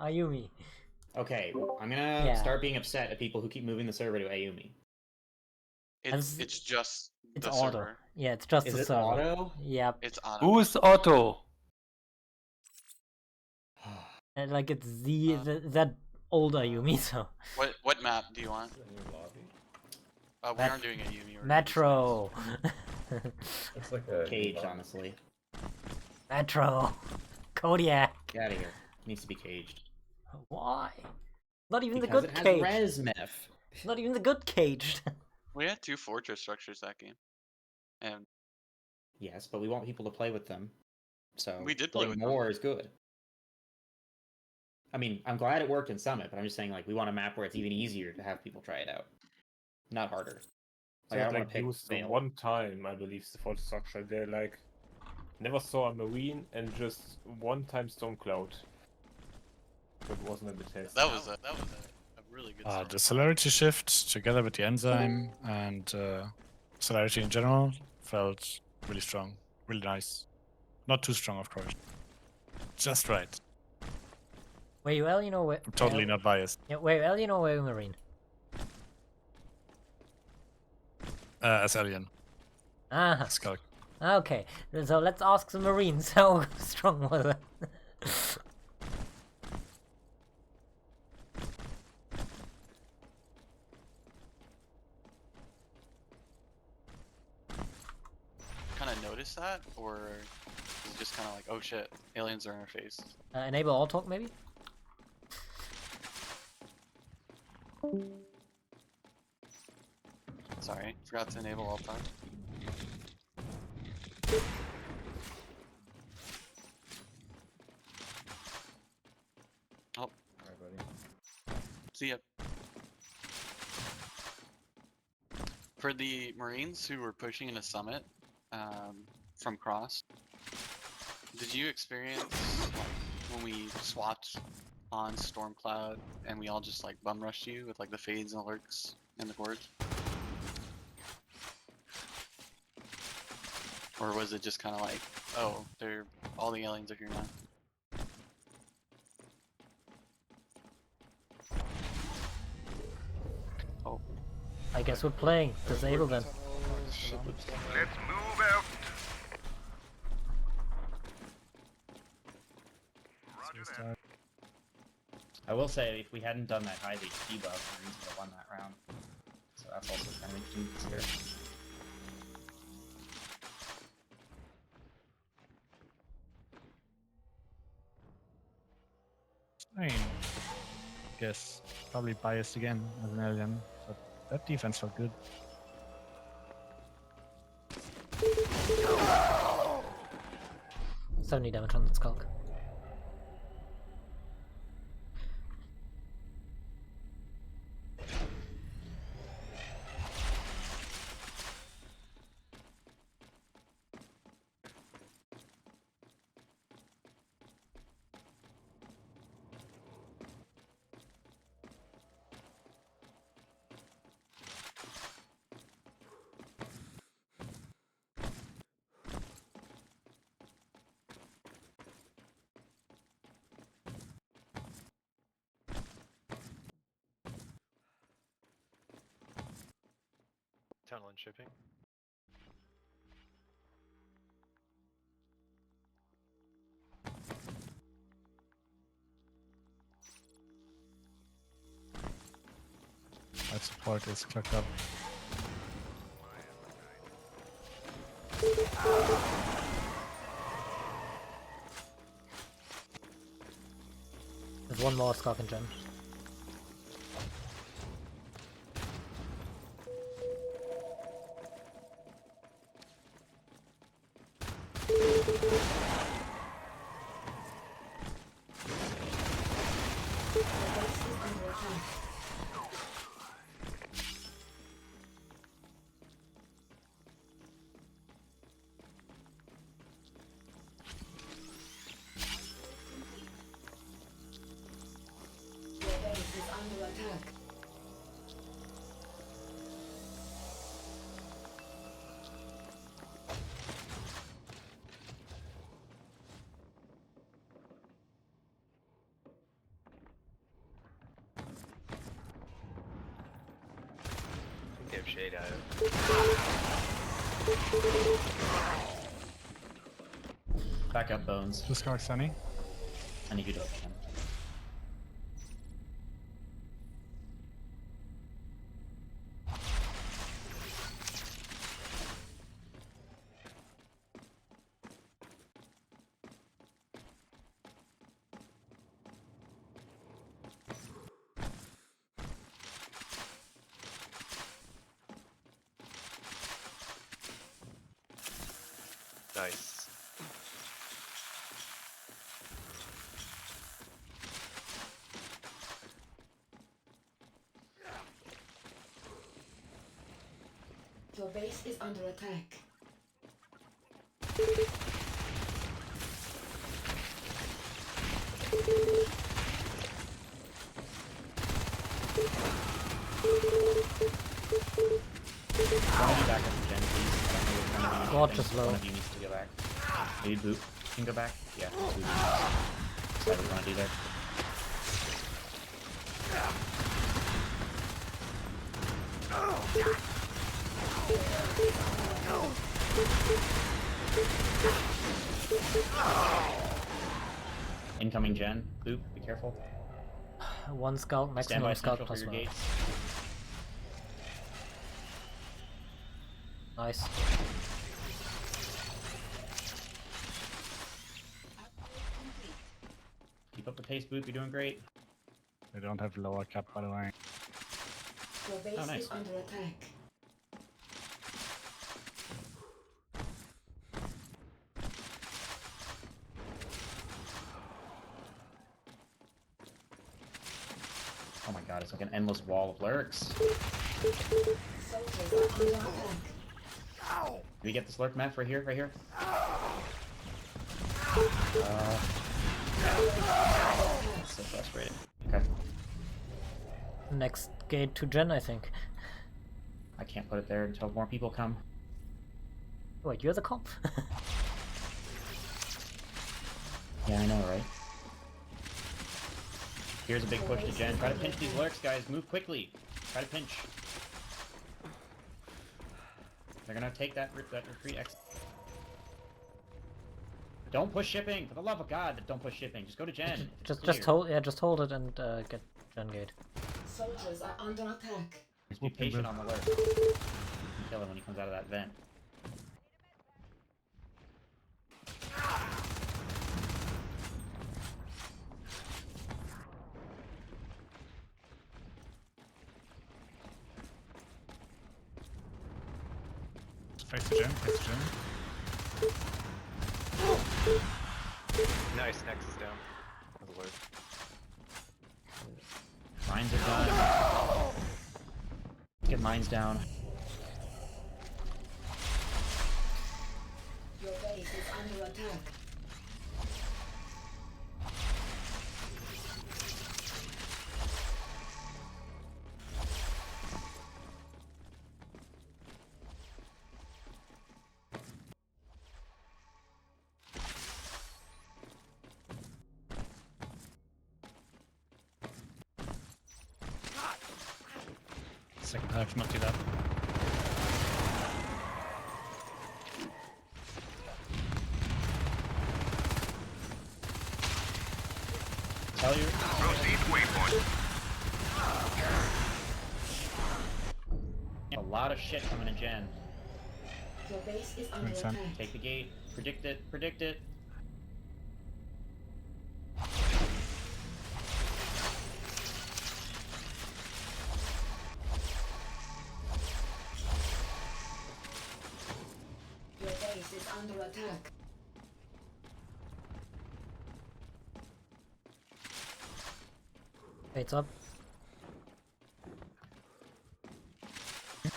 Ayumi. Okay, I'm gonna Yeah. start being upset at people who keep moving the server to Ayumi. It's just It's the auto. server. Yeah, it's just Is the it server. auto? Yep. It's auto. Who's Otto? And like it's that old Ayumi, so What map do you want? We Met- aren't doing a Yumi. We're Metro. It's like a Caged, honestly. Metro. Kodiak. Get out of here. Needs to be caged. Why? Not even Because the it good has cage. res meth. Not even the good caged. We had 2 fortress structures that game, and Yes, but we want people to play with them. So We did play playing with them. more is good. I mean, I'm glad it worked in Summit, but I'm just saying, like, we want a map where it's even easier to have people try it out, not harder. Like, I don't want to pick used fail. one time, I believe, the fortress structure. They like never saw a marine and just one time Stone Cloud. That wasn't a bit test. that was a really good. Start. The celerity shift together with the enzyme and celerity in general felt really strong, really nice. Not too strong, of course. Just right. Wait, well, you know where. I'm totally not biased. Yeah, wait, well, you know where Marine. As Alien. Ah. Skulk. Okay, so let's ask the Marines how strong was it? that, or is it just kind of like, oh shit, aliens are in our face? Enable all talk maybe? Sorry, forgot to enable all time. Oh. Alright, buddy. See ya. For the Marines who were pushing in a summit from Cross, did you experience when we swapped on Stormcloud and we all just like bum rushed you with like the fades and lurks in the gorge? Or was it just kind of like, oh, they're all the aliens are here now? Oh. I guess we're playing. Disable then. Let's move out. I will say, if we hadn't done that high HP buff, Marines would have won that round. So that's also kind of interesting to consider. I mean, guess probably biased again as an alien, but that defense felt good. $70 damage on that skulk. Tunnel and shipping. That support is clocked up. There's one more skulk and gem. They have shade out. Back up, Bones. Just go, Sunny. I need you to open him. Nice. Your base is under attack. Back up to Gen, please. I don't know which one of you. Gorgeous low. One of you needs to go back. Maybe Boot can go back. Yeah, Boot needs to. Decide what we want to do there. Incoming Gen. Boop, be careful. One skulk, Stand by maximum skulk central for plus your one. gates. Nice. taste boot. You're doing great. They don't have lower cap, by the way. Your base Oh, nice. is under attack. Oh my god, it's like an endless wall of lurks. Soldiers are under attack. Do we get this lurk map right here? Right here? That's so frustrating. Okay. Next gate to Gen, I think. I can't put it there until more people come. Wait, you're the comp? Yeah, I know, right? Here's a big push to Gen. Try to pinch these lurks, guys. Move quickly. Try to pinch. They're gonna take that retreat X. Don't push shipping! For the love of God, don't push shipping. Just go to Gen. Just hold, yeah, just hold it and get Gen gate. Soldiers are under attack. Just be patient on the lurk. Kill him when he comes out of that vent. Face the Gen, face the Gen. Nice, Nexus down. That's alert. Mines are done. Get mines down. Your base is under attack. Second half, not do that. Tell you. Proceed waypoint. A lot of shit coming in Gen. Your base is under attack. Take the gate. Predict it. Predict it. Your base is under attack. Gates up.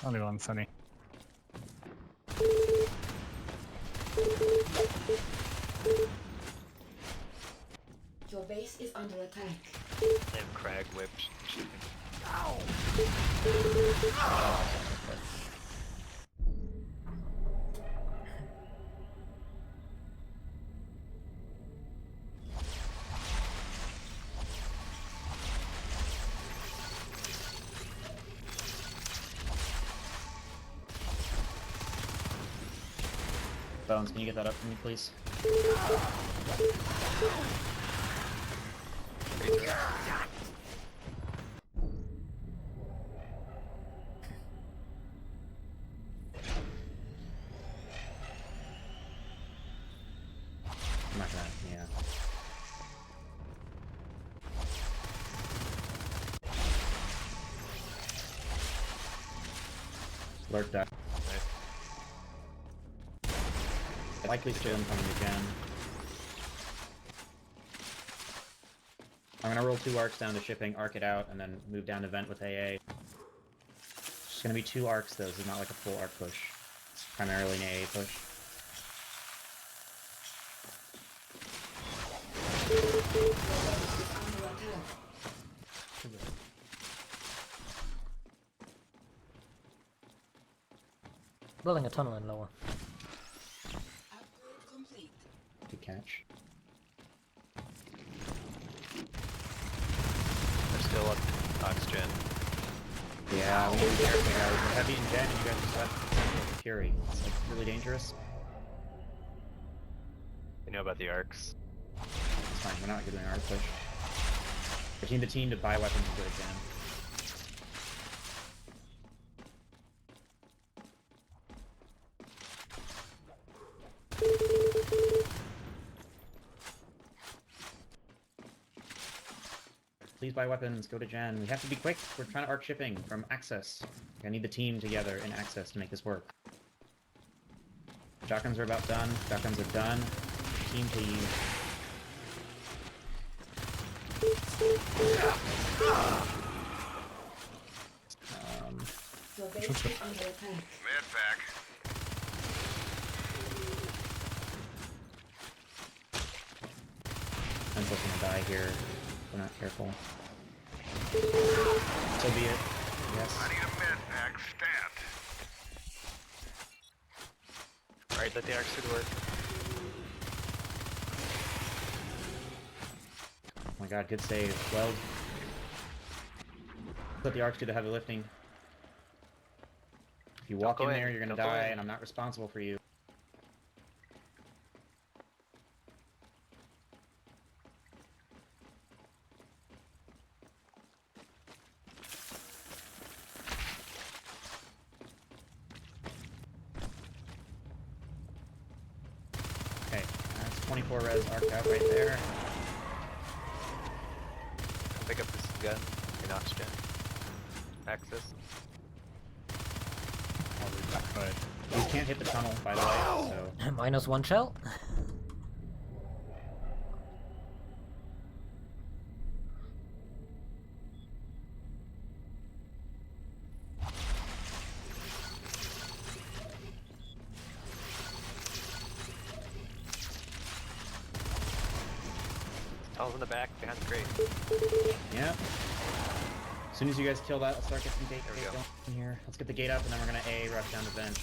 Only one, Sunny. Your base is under attack. They have crag whipped. Bones, can you get that up for me, please? I'm not gonna, yeah. Lurk that. Likely still incoming again. I'm gonna roll 2 arcs down to shipping, arc it out, and then move down to vent with AA. It's gonna be 2 arcs though, this is not like a full arc push. It's primarily an AA push. Building a tunnel in lower. Good catch. They're still up oxygen. Yeah, we need to be careful, guys. We're heavy in gen and you guys just have Fury. It's like really dangerous. You know about the arcs. It's fine, we're not doing arc push. We need the team to buy weapons and go to gen. Please buy weapons. Go to Gen. We have to be quick. We're trying to arc shipping from Access. I need the team together in Access to make this work. Shotguns are about done. Shotguns are done. Team, please. Your base is under attack. Med pack. Pencil's gonna die here if we're not careful. So be it. Yes. I need a med pack stat. Alright, let the arcs do the work. Oh my god, good save. Well, let the arcs do the heavy lifting. If you walk in there, you're gonna die, and I'm not responsible for you. Okay, that's 24 res arc out right there. I'll pick up this gun in oxygen. Access. You can't hit the tunnel, by the way, so... Minus 1 shell. Tunnel's in the back, behind the crate. Yep. As soon as you guys kill that, let's start getting some gate going in here. Let's get the gate up, and then we're gonna A, rush down the vent.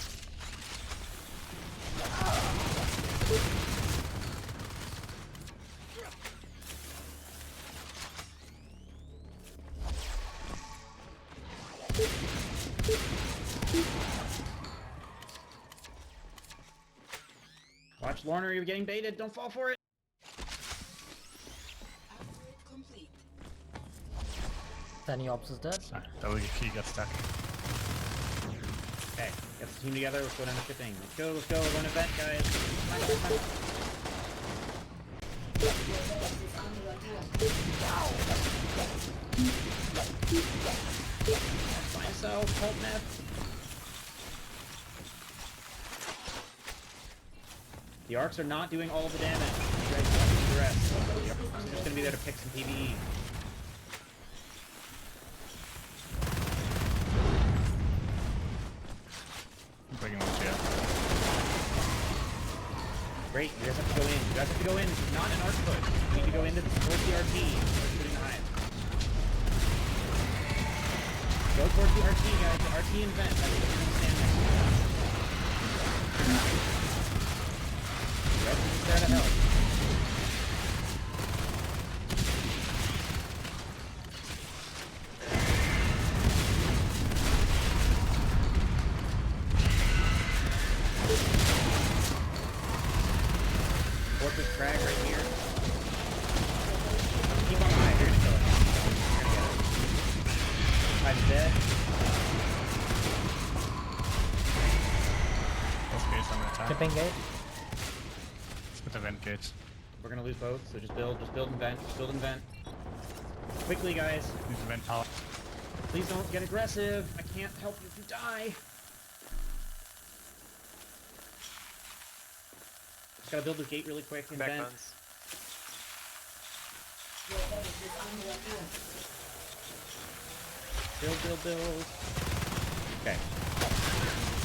Watch, Lorna, you're getting baited. Don't fall for it. Any ops is dead. That was a key got stuck. Okay, get the team together. Let's go down to shipping. Let's go. Let's go. We're going to vent, guys. Come on, come on. By yourself, help Neff. The arcs are not doing all of the damage. You guys have to do the rest. The arcs are just going to be there to pick some PvE. Great, you guys have to go in. You guys have to go in. This is not an arc push. You need to go into towards the RT. Start shooting the hive. Go towards the RT, guys. The RT and vent. That's what you're gonna stand next to. The rest is there to help. Fortress frag right here. Keep on high, they're gonna kill it. They're gonna get it. Hive's dead. Both gates on attack. Shipping gate. Let's put the vent gates. We're gonna lose both, so just build and vent, just build and vent. Quickly, guys. Need to vent power. Please don't get aggressive. I can't help you if you die. Just gotta build this gate really quick and vent. Backbones. Build. Okay.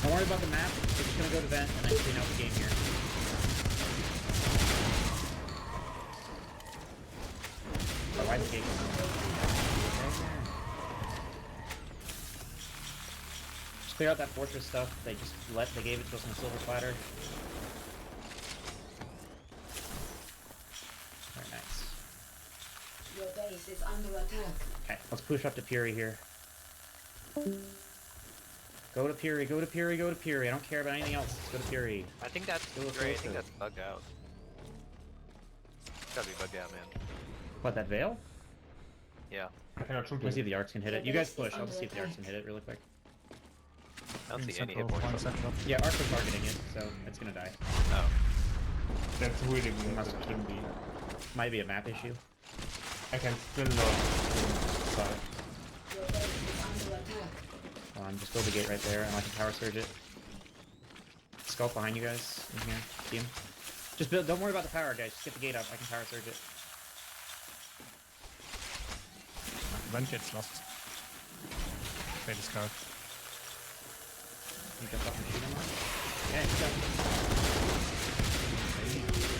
Don't worry about the map. We're just gonna go to vent and then clean out the game here. Oh, why the gate? Just clear out that fortress stuff. They gave it to us on a silver platter. Very nice. Your base is under attack. Okay, let's push up to Fury here. Go to Fury, go to Fury, go to Fury. I don't care about anything else. Let's go to Fury. I think that's great. I think that's bugged out. It's gotta be bugged out, man. What, that veil? Yeah. Let's see if the arcs can hit it. You guys push. I'll just see if the arcs can hit it really quick. I don't see any hit points. Yeah, arcs are targeting it, so it's gonna die. Oh. That's really Might be a map issue. I can still not. Your base is under attack. Hold on, just build the gate right there, and I can power surge it. Sculpt behind you guys in here. See him? Just build. Don't worry about the power, guys. Just get the gate up. I can power surge it. When gets lost. Play this card. You jump up and shoot him. Yeah, he's down.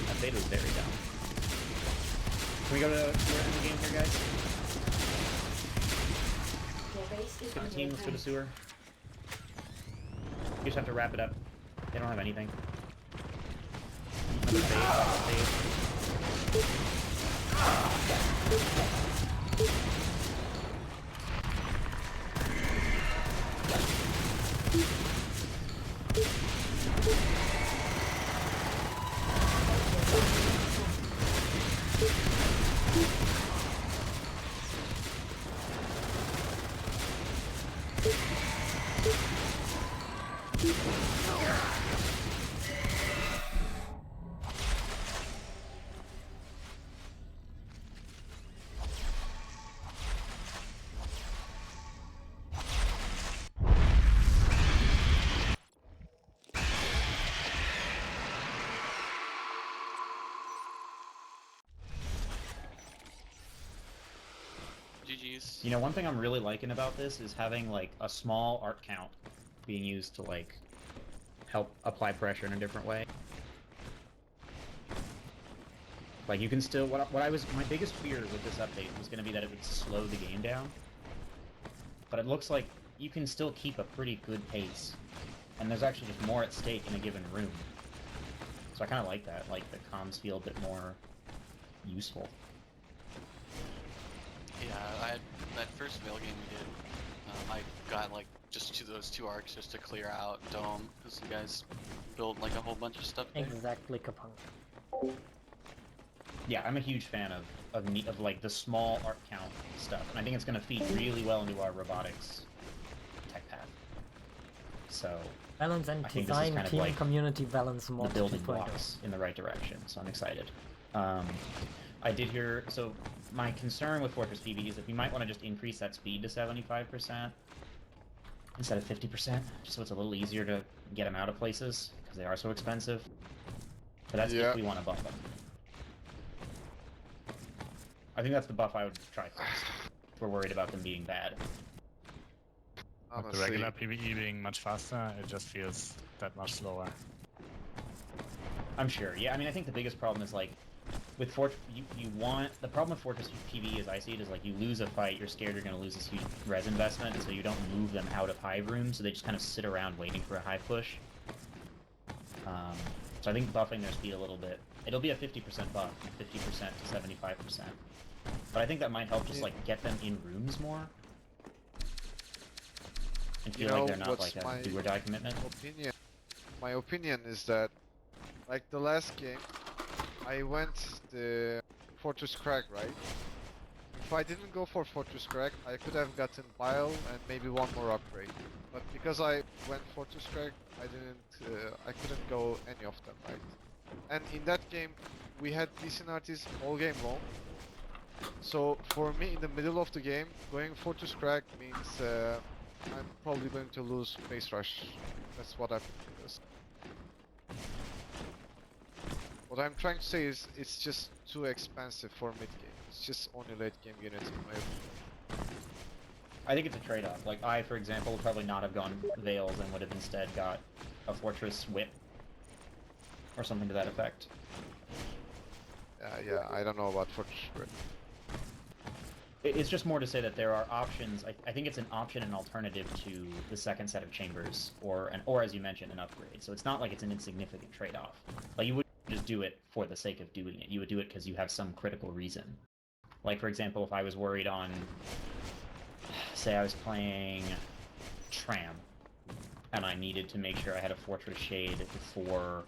That beta was very down. Can we go to the end of the game here, guys? Your base is Let's get the under team. Let's go to attack. sewer. You just have to wrap it up. They don't have anything. Another save. GG's. You know, one thing I'm really liking about this is having like a small art count being used to like help apply pressure in a different way. Like you can still my biggest fear with this update was going to be that it would slow the game down. But it looks like you can still keep a pretty good pace. And there's actually just more at stake in a given room. So I kind of like that. Like the comms feel a bit more useful. Yeah, that first Veil game we did, I got like just to those 2 arcs just to clear out Dome, because you guys build like a whole bunch of stuff there. Exactly, Kapunk. Yeah, I'm a huge fan of like the small art count stuff, and I think it's going to feed really well into our robotics tech path. So Balance and I think this is design kind of team like community balance the mod building 2.0. blocks in the right direction. So I'm excited. I did hear. So my concern with Fortress PvE is that we might want to just increase that speed to 75% instead of 50%, just so it's a little easier to get them out of places because they are so expensive. But that's if we want to buff them. I think that's the buff I would try first. If we're worried about them being bad. With the regular PvE being much faster, it just feels that much slower. I'm sure. Yeah, I mean, I think the biggest problem is like with the problem with Fortress PvE, as I see it, is like you lose a fight, you're scared you're going to lose this huge res investment, and so you don't move them out of hive rooms, so they just kind of sit around waiting for a hive push. So I think buffing their speed a little bit. It'll be a 50% buff, from 50% to 75%. But I think that might help just like get them in rooms more. And feel like they're not like a do or die commitment. My opinion is that, like the last game, I went the Fortress Crag, right? If I didn't go for Fortress Crag, I could have gotten Bile and maybe one more upgrade. But because I went Fortress Crag, I couldn't go any of them, right? And in that game, we had decent artists all game long. So for me, in the middle of the game, going Fortress Crag means I'm probably going to lose base rush. That's what What I'm trying to say is it's just too expensive for mid game. It's just only late game unity in my opinion. I think it's a trade-off. Like I, for example, would probably not have gone Veils and would have instead got a Fortress Whip or something to that effect. Yeah, I don't know about Fortress Whip. It's just more to say that there are options. I think it's an option and alternative to the second set of chambers, or as you mentioned, an upgrade. So it's not like it's an insignificant trade-off. Like you wouldn't just do it for the sake of doing it. You would do it because you have some critical reason. Like for example, if I was worried on, say I was playing Tram, and I needed to make sure I had a Fortress Shade for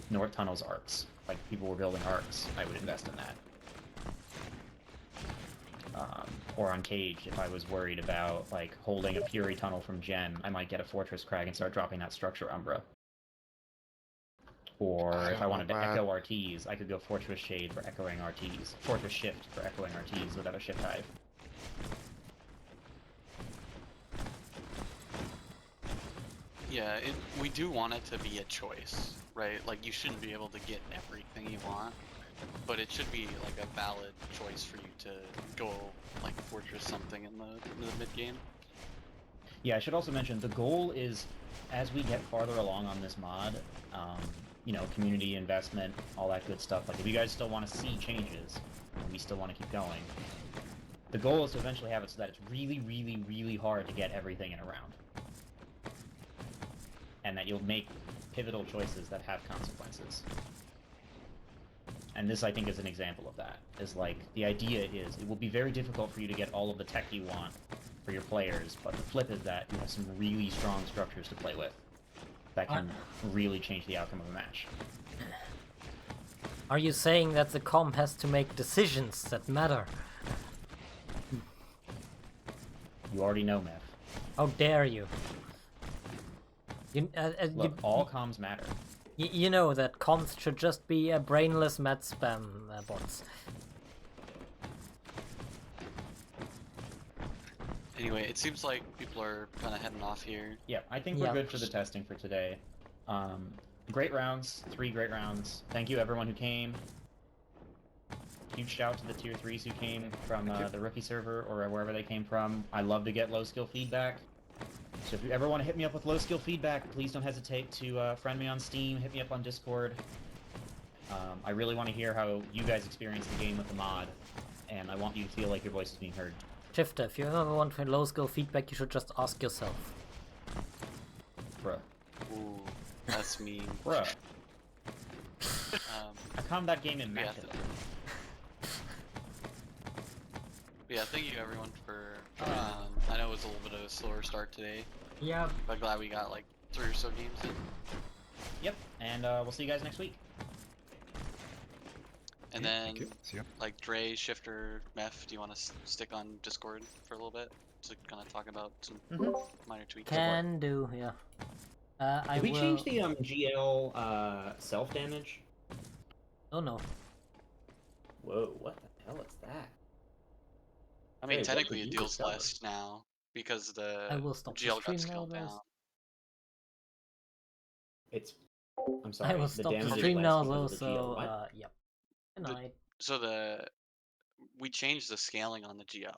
North Tunnel's arcs. Like people were building arcs, I would invest in that. Or on Cage, if I was worried about like holding a Fury Tunnel from Gen, I might get a Fortress Crag and start dropping that Structure Umbra. Or if I don't wanted know, to man. echo RTs, I could go Fortress Shade for echoing RTs. Fortress Shift for echoing RTs without a shift hive. Yeah, we do want it to be a choice, right? Like, you shouldn't be able to get everything you want, but it should be like a valid choice for you to go like Fortress something in the mid game. Yeah, I should also mention the goal is, as we get farther along on this mod, you know, community investment, all that good stuff. Like, if you guys still want to see changes, and we still want to keep going, the goal is to eventually have it so that it's really, really, really hard to get everything in a round. And that you'll make pivotal choices that have consequences. And this, I think, is an example of that. Is like, the idea is, it will be very difficult for you to get all of the tech you want for your players, but the flip is that you have some really strong structures to play with that can really change the outcome of a match. Are you saying that the comp has to make decisions that matter? You already know, Meth. How dare you? Look, all comms matter. You know that comms should just be brainless mat spam bots. Anyway, it seems like people are kind of heading off here. Yeah, I think we're good for the testing for today. Great rounds, 3 great rounds. Thank you everyone who came. Huge shout to the tier 3s who came from the rookie server or wherever they came from. I love to get low skill feedback. So if you ever want to hit me up with low skill feedback, please don't hesitate to friend me on Steam, hit me up on Discord. I really want to hear how you guys experience the game with the mod, and I want you to feel like your voice is being heard. Shifter, if you ever want low skill feedback, you should just ask yourself. Bruh. Ooh, that's mean. Bruh. I calmed that game in matchup. Yeah, thank you everyone for joining. I know it was a little bit of a slower start today. Yeah. But glad we got like 3 or so games in. Yep, and we'll see you guys next week. And then, like Dre, Shifter, Meth, do you want to stick on Discord for a little bit to kind of talk about some minor tweaks? Can do, yeah. Did we change the GL self damage? Oh no. Whoa, what the hell is that? I mean, Hey, technically what it did you deals discover? less now because the I will stop the GL stream got now, scaled guys. down. It's. I'm sorry. I will the stop damage the is stream less now because though, of the GL. so yep. Good night. So we changed the scaling on the GL.